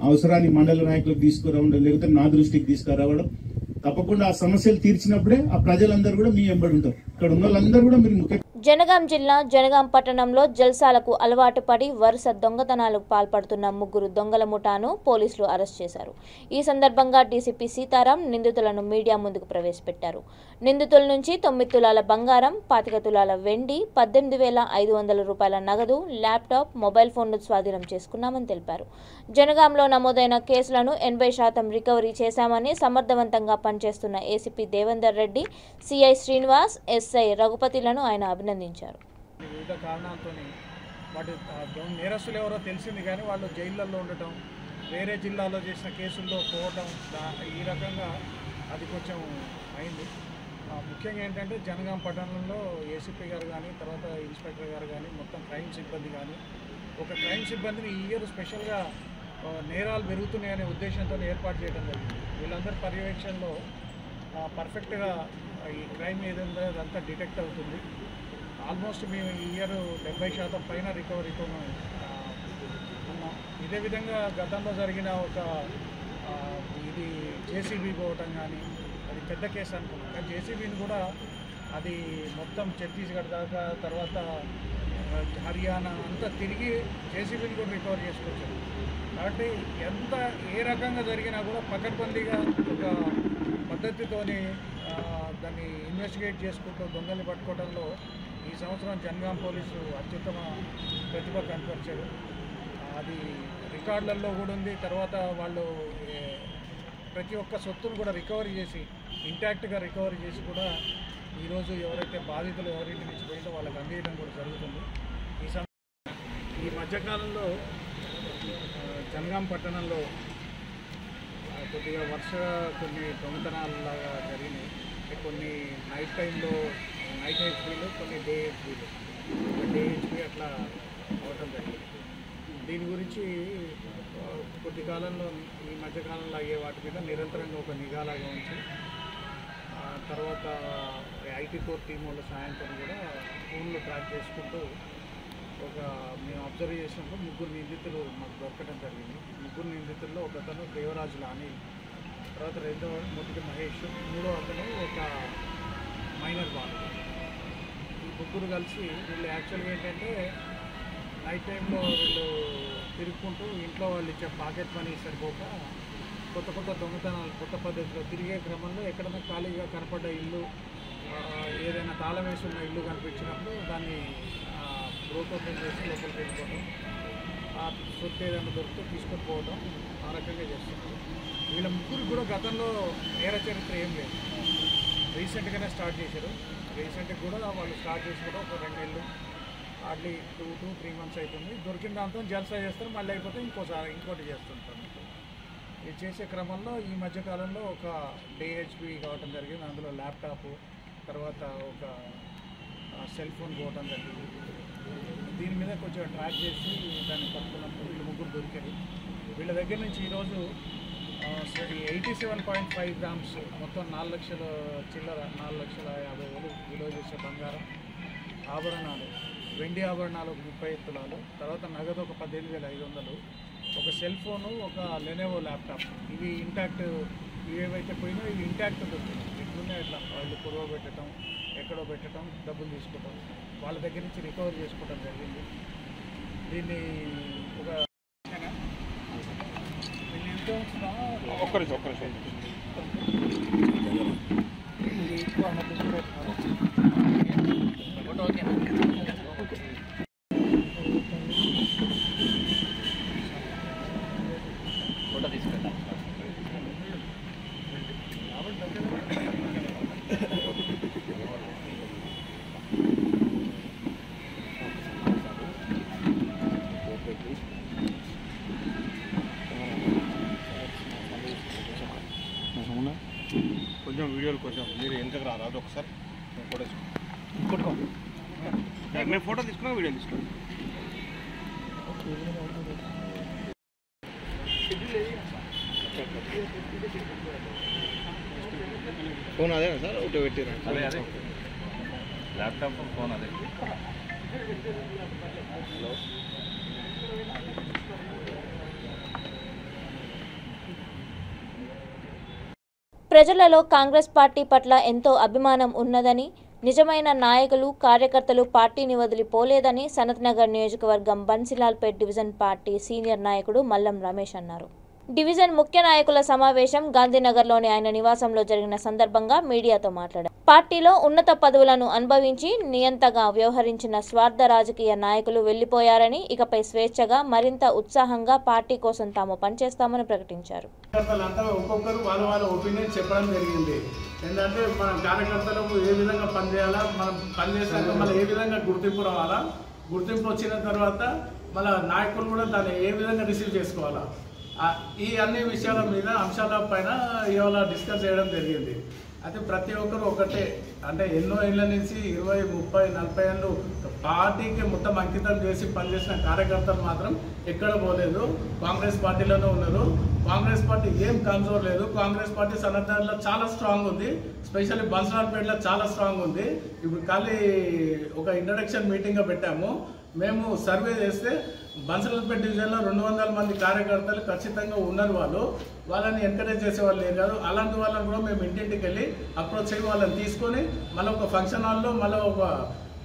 అవసరాన్ని మండల నాయకులకు తీసుకురావడం, లేకపోతే నా దృష్టికి తీసుకురావడం. తప్పకుండా ఆ సమస్యలు తీర్చినప్పుడే ఆ ప్రజలందరూ కూడా మీ వెంబడి ఉంటారు. ఇక్కడ ఉన్న వాళ్ళందరూ కూడా మీరు ముఖ్య జనగాం జిల్లా జనగాం పట్టణంలో జల్సాలకు అలవాటు పడి వరుస దొంగతనాలకు పాల్పడుతున్న 3 దొంగల ముఠాను పోలీసులు అరెస్ట్ చేశారు. ఈ సందర్భంగా డీసీపీ సీతారాం నిందితులను మీడియా ముందుకు ప్రవేశపెట్టారు. నిందితుల నుంచి 9 తులాల బంగారం, 25 తులాల వెండి, 18,500 రూపాయల నగదు, ల్యాప్టాప్, మొబైల్ ఫోన్ను స్వాధీనం చేసుకున్నామని తెలిపారు. జనగాంలో నమోదైన కేసులను 80% రికవరీ చేశామని సమర్థవంతంగా పనిచేస్తున్న ACP Devender Reddy, CI Srinivas, SI రఘుపతిలను ఆయన అభినందించారు. వివిధ కారణాలతో వాటి నేరస్తులు ఎవరో తెలిసింది, కానీ వాళ్ళు జైళ్ళల్లో ఉండటం, వేరే జిల్లాలో చేసిన కేసుల్లో పోవటం, ఈ రకంగా అది కొంచెం అయింది. ముఖ్యంగా ఏంటంటే జనగాం పట్టణంలో ఏసీపీ గారు కానీ, తర్వాత ఇన్స్పెక్టర్ గారు కానీ, మొత్తం క్రైమ్ సిబ్బంది కానీ, ఒక క్రైమ్ సిబ్బందిని ఈ ఇయర్ స్పెషల్గా నేరాలు పెరుగుతున్నాయనే ఉద్దేశంతో ఏర్పాటు చేయడం జరిగింది. వీళ్ళందరి పర్యవేక్షణలో పర్ఫెక్ట్గా ఈ క్రైమ్ ఏదైందో అదంతా డిటెక్ట్ అవుతుంది. ఆల్మోస్ట్ మేము ఈ ఇయర్ 70% పైన రికవరీతో ఉన్నాం. ఇదే విధంగా గతంలో జరిగిన ఒక ఇది జేసీబీ పోవటం కానీ, అది పెద్ద కేసు అనుకున్నాం. కానీ జేసీబీని కూడా అది మొత్తం ఛత్తీస్గఢ్ దాకా, తర్వాత హర్యానా అంతా తిరిగి జేసీబీని కూడా రికవర్ చేసుకొచ్చారు. కాబట్టి ఎంత ఏ రకంగా జరిగినా కూడా పకడ్బందీగా ఒక పద్ధతితోని దాన్ని ఇన్వెస్టిగేట్ చేసుకుంటూ దొంగల్ని పట్టుకోవడంలో ఈ సంవత్సరం జనగాం పోలీసు అత్యుత్తమ ప్రతిభ కనపరిచారు. అది రికార్డులలో కూడా ఉంది. తర్వాత వాళ్ళు ప్రతి ఒక్క సొత్తును కూడా రికవరీ చేసి, ఇంటాక్ట్గా రికవరీ చేసి కూడా ఈరోజు ఎవరైతే బాధితులు ఎవరింటి నుంచి పోయిందో వాళ్ళకి అందించడం కూడా జరుగుతుంది. ఈ మధ్యకాలంలో జనగాం పట్టణంలో కొద్దిగా కొన్ని దొంగతనాలలాగా జరిగినాయి. కొన్ని నైట్ టైంలో నైట్ హెచ్పీలు, కొన్ని డే హెచ్పీలు, డే హెచ్పీ అట్లా అవటం జరిగింది. దీని గురించి కొద్ది కాలంలో ఈ మధ్యకాలంలో అయ్యే వాటి మీద నిరంతరంగా ఒక నిఘాలాగా ఉంచి, తర్వాత ఐటీ కోర్ టీం వాళ్ళ సాయంతో కూడా ఫోన్లు ట్రాక్ చేసుకుంటూ మేము అబ్జర్వ్ చేసినప్పుడు 3 నిందితులు మాకు దొరకడం జరిగింది. 3 నిందితుల్లో ఒకతను దేవరాజు లాని, తర్వాత రెండో మొదటి మహేష్, మూడో అతను ఒక మైనర్ బాబు. ఈ ముగ్గురు కలిసి వీళ్ళు యాక్చువల్గా ఏంటంటే నైట్ టైంలో వీళ్ళు తిరుగుకుంటూ ఇంట్లో వాళ్ళు ఇచ్చే పాకెట్ మనీ సరిపోక కొత్త కొత్త దొంగతనాలు కొత్త పద్ధతిలో తిరిగే క్రమంలో ఎక్కడైనా ఖాళీగా కనపడ్డ ఇల్లు, ఏదైనా తాళం వేసి ఉన్న ఇల్లు కనిపించినప్పుడు దాన్ని బ్రోక్ ఓపెన్ చేసి లోపలికి వెళ్ళిపోవడం, ఆ సొత్తు ఏదైనా దొరికితే తీసుకొని పోవడం, ఆ రకంగా చేస్తున్నారు. వీళ్ళ ముగ్గురు కూడా గతంలో నేర చరిత్ర ఏం లేదు, రీసెంట్గానే స్టార్ట్ చేశారు. రీసెంట్గా కూడా వాళ్ళు స్టార్ట్ చేసి కూడా ఒక 2 నెలలు హార్డ్లీ 2 to 3 months అవుతుంది. దొరికిన దాంతో జల్సా చేస్తారు, మళ్ళీ అయిపోతే ఇంకోటి చేస్తుంటారు. ఇది చేసే క్రమంలో ఈ మధ్యకాలంలో ఒక DHP కావటం జరిగింది. అందులో ల్యాప్టాప్, తర్వాత ఒక సెల్ ఫోన్ పోవటం జరిగింది. దీని మీద కొంచెం ట్రాక్ చేసి దాన్ని పట్టుకున్నప్పుడు వీళ్ళు ముగ్గురు దొరికారు. వీళ్ళ దగ్గర నుంచి ఈరోజు 87.5 grams మొత్తం 4 లక్షల చిల్లర, 4,50,000 విలువ చేసే బంగారం, ఆభరణాలు, వెండి ఆభరణాలు 30 తులాలు, తర్వాత నగదు ఒక 18,500, ఒక సెల్ ఫోను, ఒక లెనోవో ల్యాప్టాప్. ఇవి ఇంటాక్ట్, ఇవేవైతే పోయినా ఇవి ఇంటాక్ట్ దొరుకుతున్నాయి. ఇట్లునే ఇట్లా వాళ్ళు పొడవ పెట్టడం, ఎక్కడో పెట్టడం, డబ్బులు తీసుకోవడం, వాళ్ళ దగ్గర నుంచి రికవర్ చేసుకోవడం జరిగింది. దీన్ని ఒక ఫోటో తీసుకుంటాం. కొంచెం వీడియోలు కొంచెం మీరు ఎందుకు రాదు ఒకసారి మేము ఫోటో తీసుకున్నా వీడియో తీసుకున్నాం. ఫోన్ అదేనా సార్ ఒకటి పెట్టిరా? అదే అదే ల్యాప్టాప్ ఫోన్ అదే. హలో ప్రజలలో కాంగ్రెస్ పార్టీ పట్ల ఎంతో అభిమానం ఉన్నదని, నిజమైన నాయకులు కార్యకర్తలు పార్టీని వదిలిపోలేదని సనత్నగర్ నియోజకవర్గం బన్సిలాల్పేట్ డివిజన్ పార్టీ సీనియర్ నాయకుడు మల్లం రమేష్ అన్నారు. డివిజన్ ముఖ్య నాయకుల సమావేశం గాంధీనగర్లోని ఆయన నివాసంలో జరిగిన సందర్భంగా మీడియాతో మాట్లాడారు. పార్టీలో ఉన్నత పదవులను అనుభవించి నియంతగా వ్యవహరించిన స్వార్థ రాజకీయ నాయకులు వెళ్లిపోయారని, ఇకపై స్వేచ్ఛగా మరింత ఉత్సాహంగా పార్టీ కోసం తాము పనిచేస్తామని ప్రకటించారు. ఒక్కొక్కరు వాళ్ళ ఒపీనియన్ చెప్పడం జరిగింది. ఏంటంటే మనం కార్యకర్తలకు ఏ విధంగా పనిచేయాలా, మనం పనిచేసాక మళ్ళీ ఏ విధంగా గుర్తింపు రావాలా, గుర్తింపు వచ్చిన తర్వాత మళ్ళీ నాయకులు కూడా దాన్ని ఏ విధంగా రిసీవ్ చేసుకోవాలా, ఈ అన్ని విషయాల మీద అంశాల పైన ఇవాళ డిస్కస్ చేయడం జరిగింది. అయితే ప్రతి ఒక్కరు ఒకటే, అంటే ఎన్నో ఏళ్ళ నుంచి 20, 30, 40 ఏళ్ళు పార్టీకి మొత్తం అంకితం చేసి పనిచేసిన కార్యకర్తలు మాత్రం ఎక్కడ పోలేదు, కాంగ్రెస్ పార్టీలోనే ఉన్నారు. కాంగ్రెస్ పార్టీ ఏం కన్సోర్ లేదు. కాంగ్రెస్ పార్టీ సనత్నగర్లో చాలా స్ట్రాంగ్ ఉంది, స్పెషల్లీ బన్సిలాల్పేటలో చాలా స్ట్రాంగ్ ఉంది. ఇప్పుడు ఖాళీ ఒక ఇంట్రడక్షన్ మీటింగ్గా పెట్టాము. మేము సర్వే చేస్తే బన్సిలాల్పేట డివిజన్లో 200 మంది కార్యకర్తలు ఖచ్చితంగా ఉన్నారు. వాళ్ళని ఎంకరేజ్ చేసేవాళ్ళు లేరు కాదు. అలాంటి వాళ్ళని కూడా మేము ఇంటింటికి వెళ్ళి అప్రోచ్ అయ్యి వాళ్ళని తీసుకొని మళ్ళీ ఒక ఫంక్షన్ హాల్లో మళ్ళీ ఒక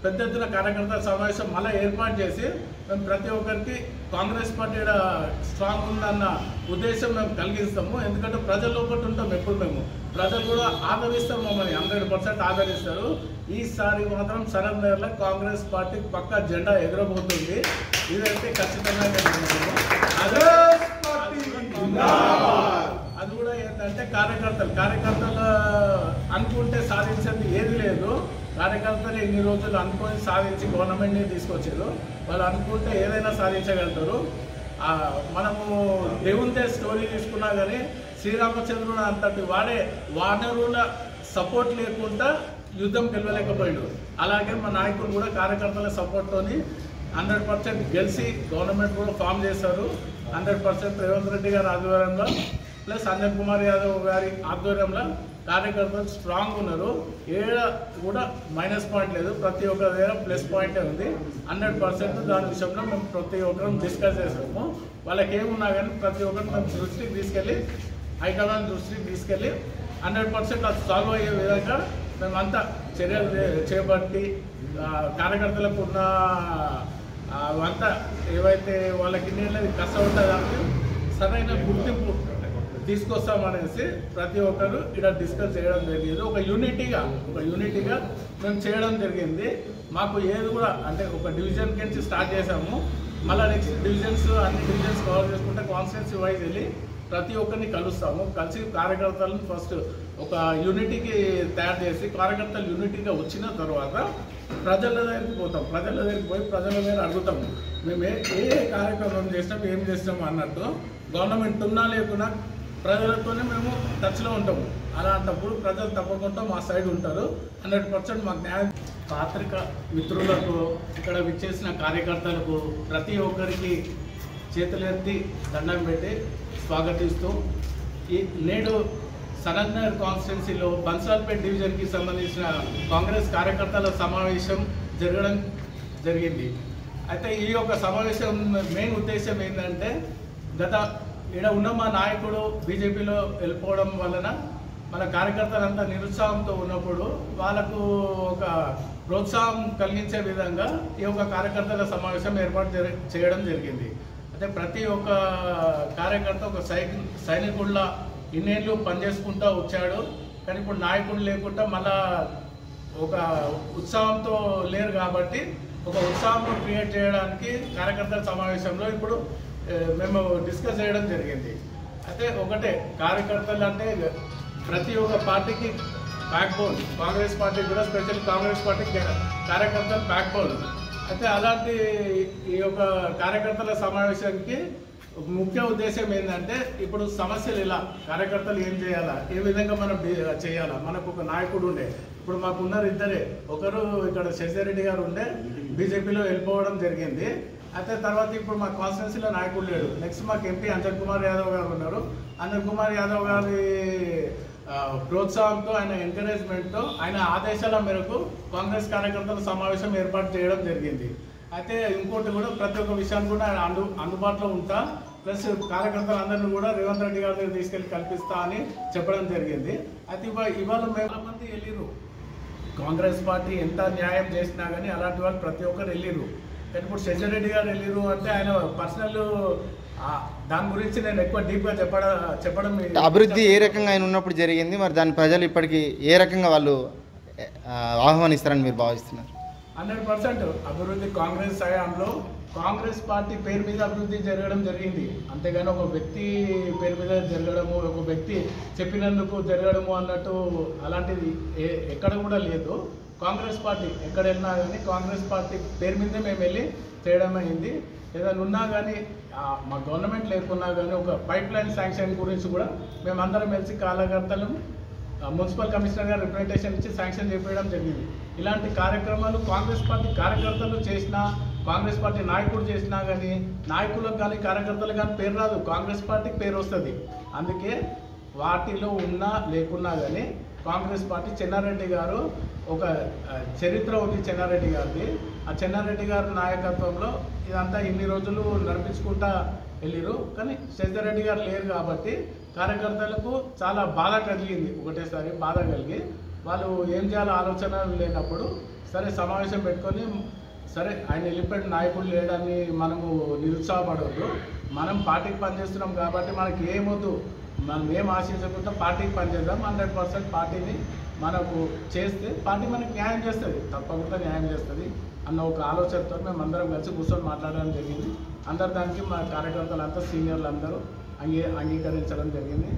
పెద్ద ఎత్తున కార్యకర్తల సమావేశం మళ్ళీ ఏర్పాటు చేసి మేము ప్రతి ఒక్కరికి కాంగ్రెస్ పార్టీ స్ట్రాంగ్ ఉందన్న ఉద్దేశం మేము కలిగిస్తాము. ఎందుకంటే ప్రజలు ఒకటి ఉంటాం, ఎప్పుడు మేము ప్రజలు కూడా ఆదరిస్తాం, మమ్మల్ని 100% ఆదరిస్తారు. ఈసారి మాత్రం సనత్నగర్లో కాంగ్రెస్ పార్టీ పక్కా జెండా ఎగరబోతుంది. ఇదైతే ఖచ్చితంగా అది కూడా ఏంటంటే కార్యకర్తలు అనుకుంటే సాధించేది ఏది లేదు. కార్యకర్తలు ఎన్ని రోజులు అనుకొని సాధించి గవర్నమెంట్ని తీసుకొచ్చారు. వాళ్ళు అనుకుంటే ఏదైనా సాధించగలుగుతారు. మనము దేవుందే స్టోరీ తీసుకున్నా కానీ శ్రీరామచంద్రుడు అంతటి వాడే వానరుల సపోర్ట్ లేకుండా యుద్ధం గెలవలేకపోయాడు. అలాగే మా నాయకులు కూడా కార్యకర్తల సపోర్ట్తోని 100% గెలిచి గవర్నమెంట్ కూడా ఫామ్ చేశారు. 100% రేవంత్ రెడ్డి గారి ఆధ్వర్యంలో ప్లస్ అంజన్ కుమార్ యాదవ్ గారి ఆధ్వర్యంలో కార్యకర్తలు స్ట్రాంగ్ ఉన్నారు. ఏడ కూడా మైనస్ పాయింట్ లేదు, ప్రతి ఒక్క దగ్గర ప్లస్ పాయింటే ఉంది. 100% దాని విషయంలో మేము ప్రతి ఒక్కరు డిస్కస్ చేసాము. వాళ్ళకి ఏమున్నా కానీ ప్రతి ఒక్కరు మేము దృష్టికి తీసుకెళ్ళి హైకమాండ్ దృష్టికి తీసుకెళ్ళి 100% అది సాల్వ్ అయ్యే విధంగా మేమంతా చర్యలు చేపట్టి కార్యకర్తలకు ఉన్న అంతా ఏవైతే వాళ్ళకి ఇన్ని కష్టపడ్డ దానికి సరైన గుర్తింపు తీసుకొస్తామనేసి ప్రతి ఒక్కరు ఇక్కడ డిస్కస్ చేయడం జరిగింది. ఒక యూనిటీగా మేము చేయడం జరిగింది. మాకు ఏది కూడా అంటే ఒక డివిజన్ నుంచి స్టార్ట్ చేసాము, మళ్ళీ నెక్స్ట్ అన్ని డివిజన్స్ కవర్ చేసుకుంటే కాన్స్టిట్యున్సీ వైజ్ వెళ్ళి ప్రతి ఒక్కరిని కలుస్తాము. కలిసి కార్యకర్తలను ఫస్ట్ ఒక యూనిటీకి తయారు చేసి కార్యకర్తలు యూనిటీగా వచ్చిన తర్వాత ప్రజల దగ్గరికి పోతాం. ప్రజల దగ్గరికి పోయి ప్రజల దగ్గర అడుగుతాము, మేము ఏ కార్యక్రమం చేసినాం, ఏం చేసినాం అన్నట్టు. గవర్నమెంట్ ఉన్నా లేకున్నా ప్రజలతోనే మేము టచ్లో ఉంటాము. అలాంటప్పుడు ప్రజలు తప్పకుండా మా సైడ్ ఉంటారు. 100% మాకు న్యాయం. పాత్రిక మిత్రులకు, ఇక్కడ విచ్చేసిన కార్యకర్తలకు ప్రతి ఒక్కరికి చేతులెత్తి దండం పెట్టి స్వాగతిస్తూ నేడు సనత్నగర్ కాన్స్టిట్యున్సీలో బన్సాల్పేట్ డివిజన్కి సంబంధించిన కాంగ్రెస్ కార్యకర్తల సమావేశం జరగడం జరిగింది. అయితే ఈ యొక్క సమావేశం మెయిన్ ఉద్దేశం ఏంటంటే, ఇక్కడ ఉన్న మా నాయకుడు బీజేపీలో వెళ్ళిపోవడం వలన మన కార్యకర్తలంతా నిరుత్సాహంతో ఉన్నప్పుడు వాళ్ళకు ఒక ప్రోత్సాహం కలిగించే విధంగా ఈ యొక్క కార్యకర్తల సమావేశం ఏర్పాటు చేయడం జరిగింది. అయితే ప్రతి ఒక్క కార్యకర్త ఒక సైనికుళ్ళ ఇన్నేళ్ళు పనిచేసుకుంటూ వచ్చాడు. కానీ ఇప్పుడు నాయకుడు లేకుండా మళ్ళా ఒక ఉత్సాహంతో లేరు కాబట్టి ఒక ఉత్సాహం క్రియేట్ చేయడానికి కార్యకర్తల సమావేశంలో ఇప్పుడు మేము డిస్కస్ చేయడం జరిగింది. అయితే ఒకటే, కార్యకర్తలు అంటే ప్రతి ఒక్క పార్టీకి బ్యాక్ బోన్. కాంగ్రెస్ పార్టీ కూడా స్పెషల్ కాంగ్రెస్ పార్టీకి కార్యకర్తలు బ్యాక్ బోన్. అయితే అలాంటి ఈ యొక్క కార్యకర్తల సమావేశానికి ముఖ్య ఉద్దేశం ఏంటంటే, ఇప్పుడు సమస్యలు ఇలా కార్యకర్తలు ఏం చేయాలా, ఏ విధంగా మనం చేయాలా. మనకు ఒక నాయకుడు ఉండే, ఇప్పుడు మాకు ఉన్నారు ఇద్దరే. ఒకరు ఇక్కడ శశిరెడ్డి గారు ఉండే బీజేపీలో వెళ్ళిపోవడం జరిగింది. అయితే తర్వాత ఇప్పుడు మా కాన్స్టిట్యున్సీలో నాయకుడు లేడు. నెక్స్ట్ మాకు ఎంపీ అంజన్ కుమార్ యాదవ్ గారు ఉన్నారు. అంజన్ కుమార్ యాదవ్ గారి ప్రోత్సాహంతో, ఆయన ఎంకరేజ్మెంట్తో, ఆయన ఆదేశాల మేరకు కాంగ్రెస్ కార్యకర్తల సమావేశం ఏర్పాటు చేయడం జరిగింది. అయితే ఇంకోటి కూడా, ప్రతి ఒక్క విషయాన్ని కూడా ఆయన అందుబాటులో ఉంటా, ప్లస్ కార్యకర్తలందరినీ కూడా రేవంత్ రెడ్డి గారి దగ్గర తీసుకెళ్ళి కల్పిస్తా అని చెప్పడం జరిగింది. అయితే ఇవాళ చాలా మంది వెళ్ళిరు. కాంగ్రెస్ పార్టీ ఎంత న్యాయం చేసినా కానీ అలాంటి వాళ్ళు ప్రతి ఒక్కరు వెళ్ళిరు. కానీ ఇప్పుడు శశిరెడ్డి గారు వెళ్ళిరు అంటే ఆయన పర్సనల్, దాని గురించి నేను ఎక్కువ డీప్గా చెప్పడం అభివృద్ధి ఏ రకంగా ఆయన ఉన్నప్పుడు జరిగింది, మరి దాని ప్రజలు ఇప్పటికీ ఏ రకంగా వాళ్ళు ఆహ్వానిస్తారని మీరు భావిస్తున్నారు? 100% అభివృద్ధి కాంగ్రెస్ హయాంలో కాంగ్రెస్ పార్టీ పేరు మీద అభివృద్ధి జరగడం జరిగింది. అంతేగాని ఒక వ్యక్తి పేరు మీద జరగడము, ఒక వ్యక్తి చెప్పినందుకు జరగడము అన్నట్టు అలాంటిది ఎక్కడ కూడా లేదు. కాంగ్రెస్ పార్టీ ఎక్కడ వెళ్ళినా కానీ కాంగ్రెస్ పార్టీ పేరు మీదే మేము వెళ్ళి చేయడం అయింది. ఏదైనా ఉన్నా కానీ మా గవర్నమెంట్ లేకున్నా కానీ ఒక పైప్ లైన్ శాంక్షన్ గురించి కూడా మేమందరం కలిసి కార్యకర్తలు మున్సిపల్ కమిషనర్ గారు రిప్రజెంటేషన్ ఇచ్చి శాంక్షన్ చేపించడం జరిగింది. ఇలాంటి కార్యక్రమాలు కాంగ్రెస్ పార్టీ కార్యకర్తలు చేసినా, కాంగ్రెస్ పార్టీ నాయకుడు చేసినా కానీ నాయకులకు కానీ కార్యకర్తలకు కానీ పేరు రాదు, కాంగ్రెస్ పార్టీకి పేరు వస్తుంది. అందుకే వాటిలో ఉన్నా లేకున్నా కానీ కాంగ్రెస్ పార్టీ, చెన్నారెడ్డి గారు ఒక చరిత్ర ఉంది చెన్నారెడ్డి గారిది. ఆ చెన్నారెడ్డి గారి నాయకత్వంలో ఇదంతా ఇన్ని రోజులు నడిపించుకుంటా వెళ్ళిరు. కానీ శశిరెడ్డి గారు లేరు కాబట్టి కార్యకర్తలకు చాలా బాధ కలిగింది. ఒకటేసారి బాధ కలిగి వాళ్ళు ఏం చేయాలో ఆలోచన లేనప్పుడు సరే సమావేశం పెట్టుకొని, సరే ఆయన వెళ్ళిపోయిన నాయకుడు లేడని మనము నిరుత్సాహపడవద్దు. మనం పార్టీకి పనిచేస్తున్నాం కాబట్టి మనకి ఏమొద్దు, మనం ఏం ఆశించకుండా పార్టీకి పనిచేద్దాం. 100% పార్టీని మనకు చేస్తే పార్టీ మనకి న్యాయం చేస్తుంది, తప్పకుండా న్యాయం చేస్తుంది అన్న ఒక ఆలోచనతో మేము అందరం కలిసి కూర్చొని మాట్లాడడం జరిగింది. అందరు దానికి మా కార్యకర్తలంతా సీనియర్లు అందరూ అంగీకరించడం జరిగింది.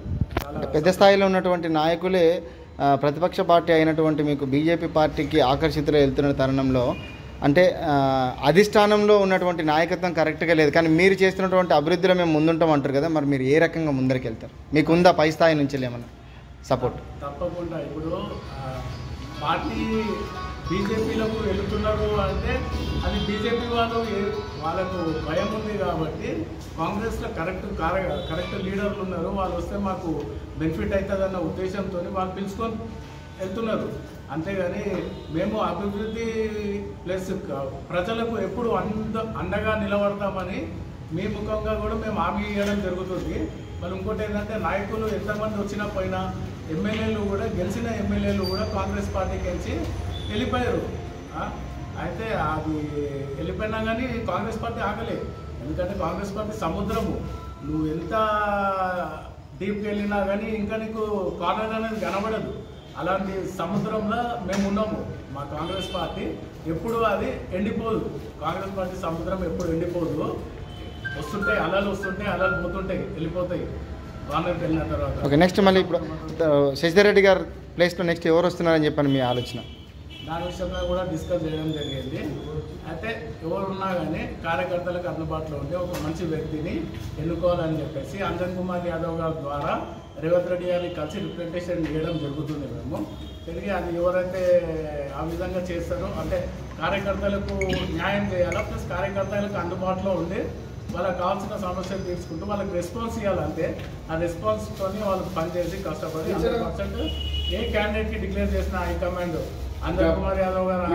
పెద్ద స్థాయిలో ఉన్నటువంటి నాయకులే ప్రతిపక్ష పార్టీ అయినటువంటి మీకు బీజేపీ పార్టీకి ఆకర్షితులు వెళ్తున్న తరుణంలో, అంటే అధిష్టానంలో ఉన్నటువంటి నాయకత్వం కరెక్ట్గా లేదు, కానీ మీరు చేస్తున్నటువంటి అభివృద్ధిలో మేము ముందుంటాం అంటారు కదా, మరి మీరు ఏ రకంగా ముందరికి వెళ్తారు? మీకు ఉందా పై స్థాయి నుంచి ఏమన్నా సపోర్ట్? తప్పకుండా. ఇప్పుడు పార్టీ బీజేపీలోకి వెళుతున్నారు అంటే అది బీజేపీ వాళ్ళకు భయం ఉంది కాబట్టి కాంగ్రెస్లో కరెక్ట్ లీడర్లు ఉన్నారు, వాళ్ళు వస్తే మాకు బెనిఫిట్ అవుతుందన్న ఉద్దేశంతో వాళ్ళు పిలుచుకొని వెళ్తున్నారు. అంతేగాని మేము అభివృద్ధి ప్లస్ ప్రజలకు ఎప్పుడు అండగా నిలబడతామని మీ ముఖంగా కూడా మేము హామీ ఇవ్వడం జరుగుతుంది. మరి ఇంకోటి ఏంటంటే నాయకులు ఎంతమంది వచ్చినా పోయినా ఎమ్మెల్యేలు కూడా గెలిచిన ఎమ్మెల్యేలు కూడా కాంగ్రెస్ పార్టీకి వెళ్ళి వెళ్ళిపోయారు. అయితే అది వెళ్ళిపోయినా కానీ కాంగ్రెస్ పార్టీ ఆగలేదు. ఎందుకంటే కాంగ్రెస్ పార్టీ సముద్రము, నువ్వు ఎంత డీప్కి వెళ్ళినా కానీ ఇంకా నీకు కార్నర్ అనేది కనబడదు. అలాంటి సముద్రంలో మేము ఉన్నాము. మా కాంగ్రెస్ పార్టీ ఎప్పుడు అది ఎండిపోదు. కాంగ్రెస్ పార్టీ సముద్రం ఎప్పుడు ఎండిపోదు. వస్తుంటాయి అలలు, వస్తుంటాయి అలలు, పోతుంటాయి, వెళ్ళిపోతాయి కార్నర్కి వెళ్ళిన తర్వాత. ఓకే, నెక్స్ట్ మళ్ళీ ఇప్పుడు శశిధర్ రెడ్డి గారు ప్లేస్లో నెక్స్ట్ ఎవరు వస్తున్నారని చెప్పండి మీ ఆలోచన? దాని విషయంలో కూడా డిస్కస్ చేయడం జరిగింది. అయితే ఎవరున్నా కానీ కార్యకర్తలకు అందుబాటులో ఉండే ఒక మంచి వ్యక్తిని ఎన్నుకోవాలని చెప్పేసి అంజన్ కుమార్ యాదవ్ గారి ద్వారా రేవంత్ రెడ్డి గారిని కలిసి రిప్రజెంటేషన్ చేయడం జరుగుతుంది. మేము తిరిగి అది ఎవరైతే ఆ విధంగా చేస్తారో, అంటే కార్యకర్తలకు న్యాయం చేయాలా, ప్లస్ కార్యకర్తలకు అందుబాటులో ఉండి వాళ్ళకి కావాల్సిన సమస్యలు తీర్చుకుంటూ వాళ్ళకి రెస్పాన్స్ ఇవ్వాలంటే ఆ రెస్పాన్స్తో వాళ్ళు పనిచేసి కష్టపడి 100% ఏ క్యాండిడేట్కి డిక్లేర్ చేసిన హైకమాండ్ అంజన్ కుమార్ యాదవ్ గారి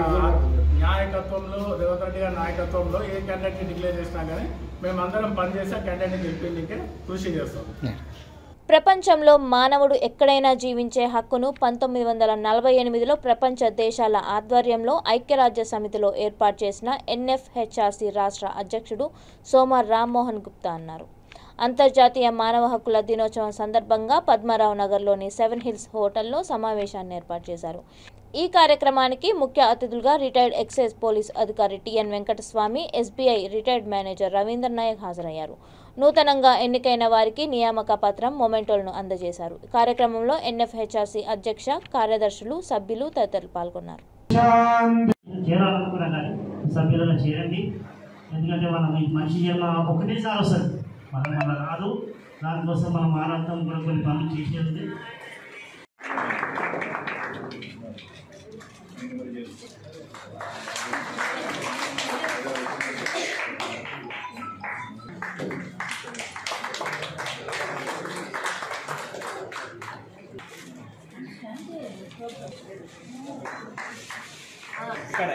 నాయకత్వంలో, రేవంత్ రెడ్డి గారి నాయకత్వంలో ఏ క్యాండిడేట్ని డిక్లేర్ చేసినా కానీ మేమందరం పనిచేసి ఆ క్యాండిడేట్ని గెలిపించడానికి కృషి చేస్తాం. ప్రపంచంలో మానవుడు ఎక్కడైనా జీవించే హక్కును 1948లో ప్రపంచ దేశాల ఆధ్వర్యంలో ఐక్యరాజ్య సమితిలో ఏర్పాటు చేసిన ఎన్ఎఫ్హెచ్ఆర్సీ రాష్ట్ర అధ్యక్షుడు సోమ రామ్మోహన్ గుప్తా అన్నారు. అంతర్జాతీయ మానవ హక్కుల దినోత్సవం సందర్భంగా పద్మారావు నగర్లోని 7 హిల్స్ హోటల్లో సమావేశాన్ని ఏర్పాటు చేశారు. ఈ కార్యక్రమానికి ముఖ్య అతిథులుగా రిటైర్డ్ ఎక్సైజ్ పోలీస్ అధికారి TN Venkataswamy, SBI retired manager Ravindra Nayak హాజరయ్యారు. నూతనంగా ఎన్నికైన వారికి నియామక పత్రం, మొమెంటోలను అందజేశారు. కార్యక్రమంలో ఎన్ఎఫ్హెచ్ఆర్సీ అధ్యక్ష, కార్యదర్శులు, సభ్యులు తదితరులు పాల్గొన్నారు. సభ్యులను చేయండి, ఎందుకంటే మనం మనిషి జన్మ ఒకటేసారి వస్తుంది, మనం రాదు. దానికోసం మనం మానవత్వం కూడా కొన్ని పనులు చేసేది.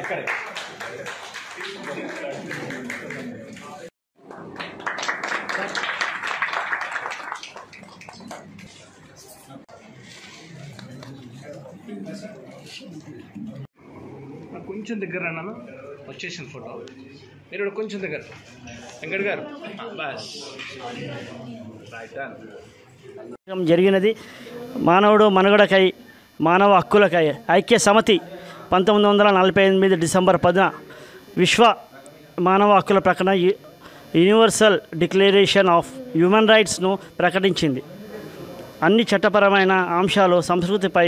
ఇక్కడ కొంచెం దగ్గర అన్నాను, వచ్చేసిన ఫోటో మీరు కొంచెం దగ్గర. వెంకట్ గారు బస్ జరిగినది మానవుడు మనుగడకై, మానవ హక్కులకై ఐక్య సమితి 1948 డిసెంబర్ 10 విశ్వ మానవ హక్కుల ప్రకటన యూనివర్సల్ డిక్లరేషన్ ఆఫ్ హ్యూమన్ రైట్స్ను ప్రకటించింది. అన్ని చట్టపరమైన అంశాలు, సంస్కృతిపై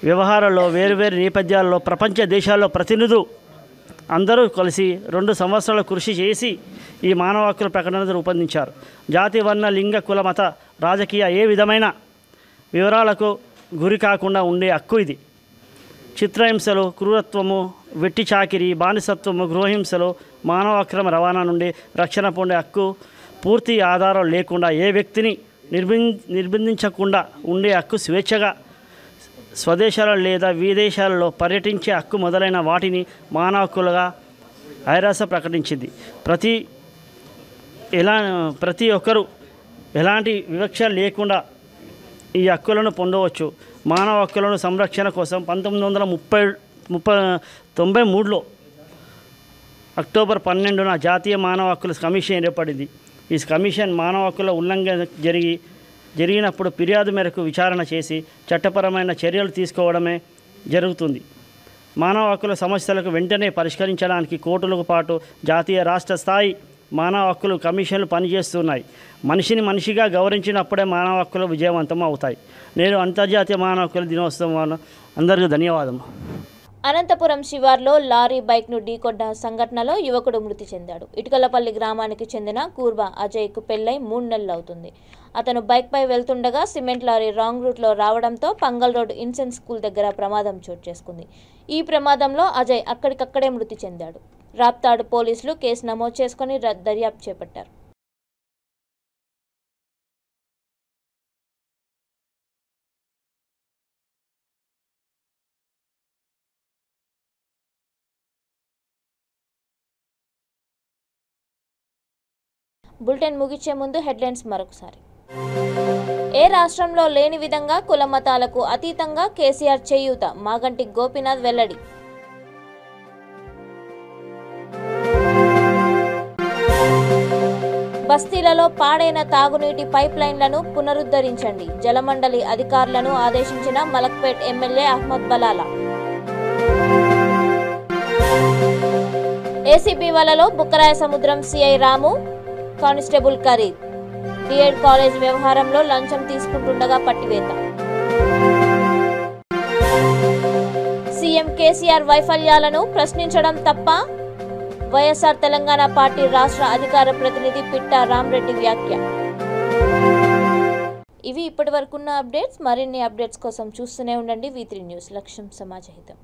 వ్యవహారాల్లో వేరువేరు నేపథ్యాల్లో ప్రపంచ దేశాల్లో ప్రతినిధులు అందరూ కలిసి 2 సంవత్సరాలు కృషి చేసి ఈ మానవ హక్కుల ప్రకటన రూపొందించారు. జాతి, వర్ణ, లింగ, కుల, మత, రాజకీయ ఏ విధమైన వివరాలకు గురి కాకుండా ఉండే హక్కు ఇది. చిత్రహింసలు, క్రూరత్వము, వెట్టి చాకిరి, బానిసత్వము, గృహహింసలు, మానవ అక్రమ రవాణా నుండి రక్షణ పొందే హక్కు, పూర్తి ఆధారం లేకుండా ఏ వ్యక్తిని నిర్బంధించకుండా ఉండే హక్కు, స్వేచ్ఛగా స్వదేశాలలో లేదా విదేశాలలో పర్యటించే హక్కు మొదలైన వాటిని మానవ హక్కులుగా ఐరాస ప్రకటించింది. ప్రతి ఒక్కరూ ఎలాంటి వివక్ష లేకుండా ఈ హక్కులను పొందవచ్చు. మానవ హక్కులను సంరక్షణ కోసం 1993లో అక్టోబర్ 12న జాతీయ మానవ హక్కుల కమిషన్ ఏర్పడింది. ఈ కమిషన్ మానవ హక్కుల ఉల్లంఘన జరిగినప్పుడు ఫిర్యాదు మేరకు విచారణ చేసి చట్టపరమైన చర్యలు తీసుకోవడమే జరుగుతుంది. మానవ హక్కుల సమస్యలకు వెంటనే పరిష్కరించడానికి కోర్టులకు పాటు జాతీయ, రాష్ట్ర స్థాయి మానవ హక్కులు కమిషన్లు పనిచేస్తున్నాయి. మనిషిని మనిషిగా గౌరవించినప్పుడే మానవ హక్కులు విజయవంతం అవుతాయి. నేడు అంతర్జాతీయ మానవ హక్కుల దినోత్సవం. అందరికీ ధన్యవాదం. అనంతపురం శివార్లో లారీ బైక్ను ఢీకొన్న సంఘటనలో యువకుడు మృతి చెందాడు. ఇటుకలపల్లి గ్రామానికి చెందిన కూర్బా అజయ్కు పెళ్లై 3 నెలలు అవుతుంది. అతను బైక్పై వెళ్తుండగా సిమెంట్ లారీ రాంగ్ రూట్లో రావడంతో పంగల్ రోడ్ ఇన్సెన్స్ స్కూల్ దగ్గర ప్రమాదం చోటు చేసుకుంది. ఈ ప్రమాదంలో అజయ్ అక్కడికక్కడే మృతి చెందాడు. రాప్తాడు పోలీసులు కేసు నమోదు చేసుకుని దర్యాప్తు చేపట్టారు. బులెటిన్ ముగించే ముందు హెడ్లైన్స్ మరొకసారి. ఏ రాష్ట్రంలో లేని విధంగా కుల మతాలకు అతీతంగా కేసీఆర్ చేయూత మాగంటి గోపీనాథ్ వెల్లడి. బస్తీలలో పాడైన తాగునీటి పైప్ లైన్లను పునరుద్ధరించండి. జలమండలి అధికారులను ఆదేశించిన మలక్పేట్ ఎమ్మెల్యే అహ్మద్ బలాలా. ఏసీబీ వలలో బుక్కరాయ సముద్రం సిఐ రాము, కానిస్టేబుల్ ఖరీద్. డిఎడ్ కాలేజ్ వ్యవహారంలో లంచం తీసుకుంటుండగా పట్టివేత. సీఎం కేసీఆర్ వైఫల్యాలను ప్రశ్నించడం తప్ప? వైఎస్ఆర్ తెలంగాణ పార్టీ రాష్ట్ర అధికార ప్రతినిధి పిట్టా రామరెడ్డి వ్యాఖ్య. ఇవి ఇప్పటివరకున్న అప్డేట్స్. మరిన్ని అప్డేట్స్ కోసం చూస్తూనే ఉండండి V3 న్యూస్. లక్ష్యం సమాజహితం.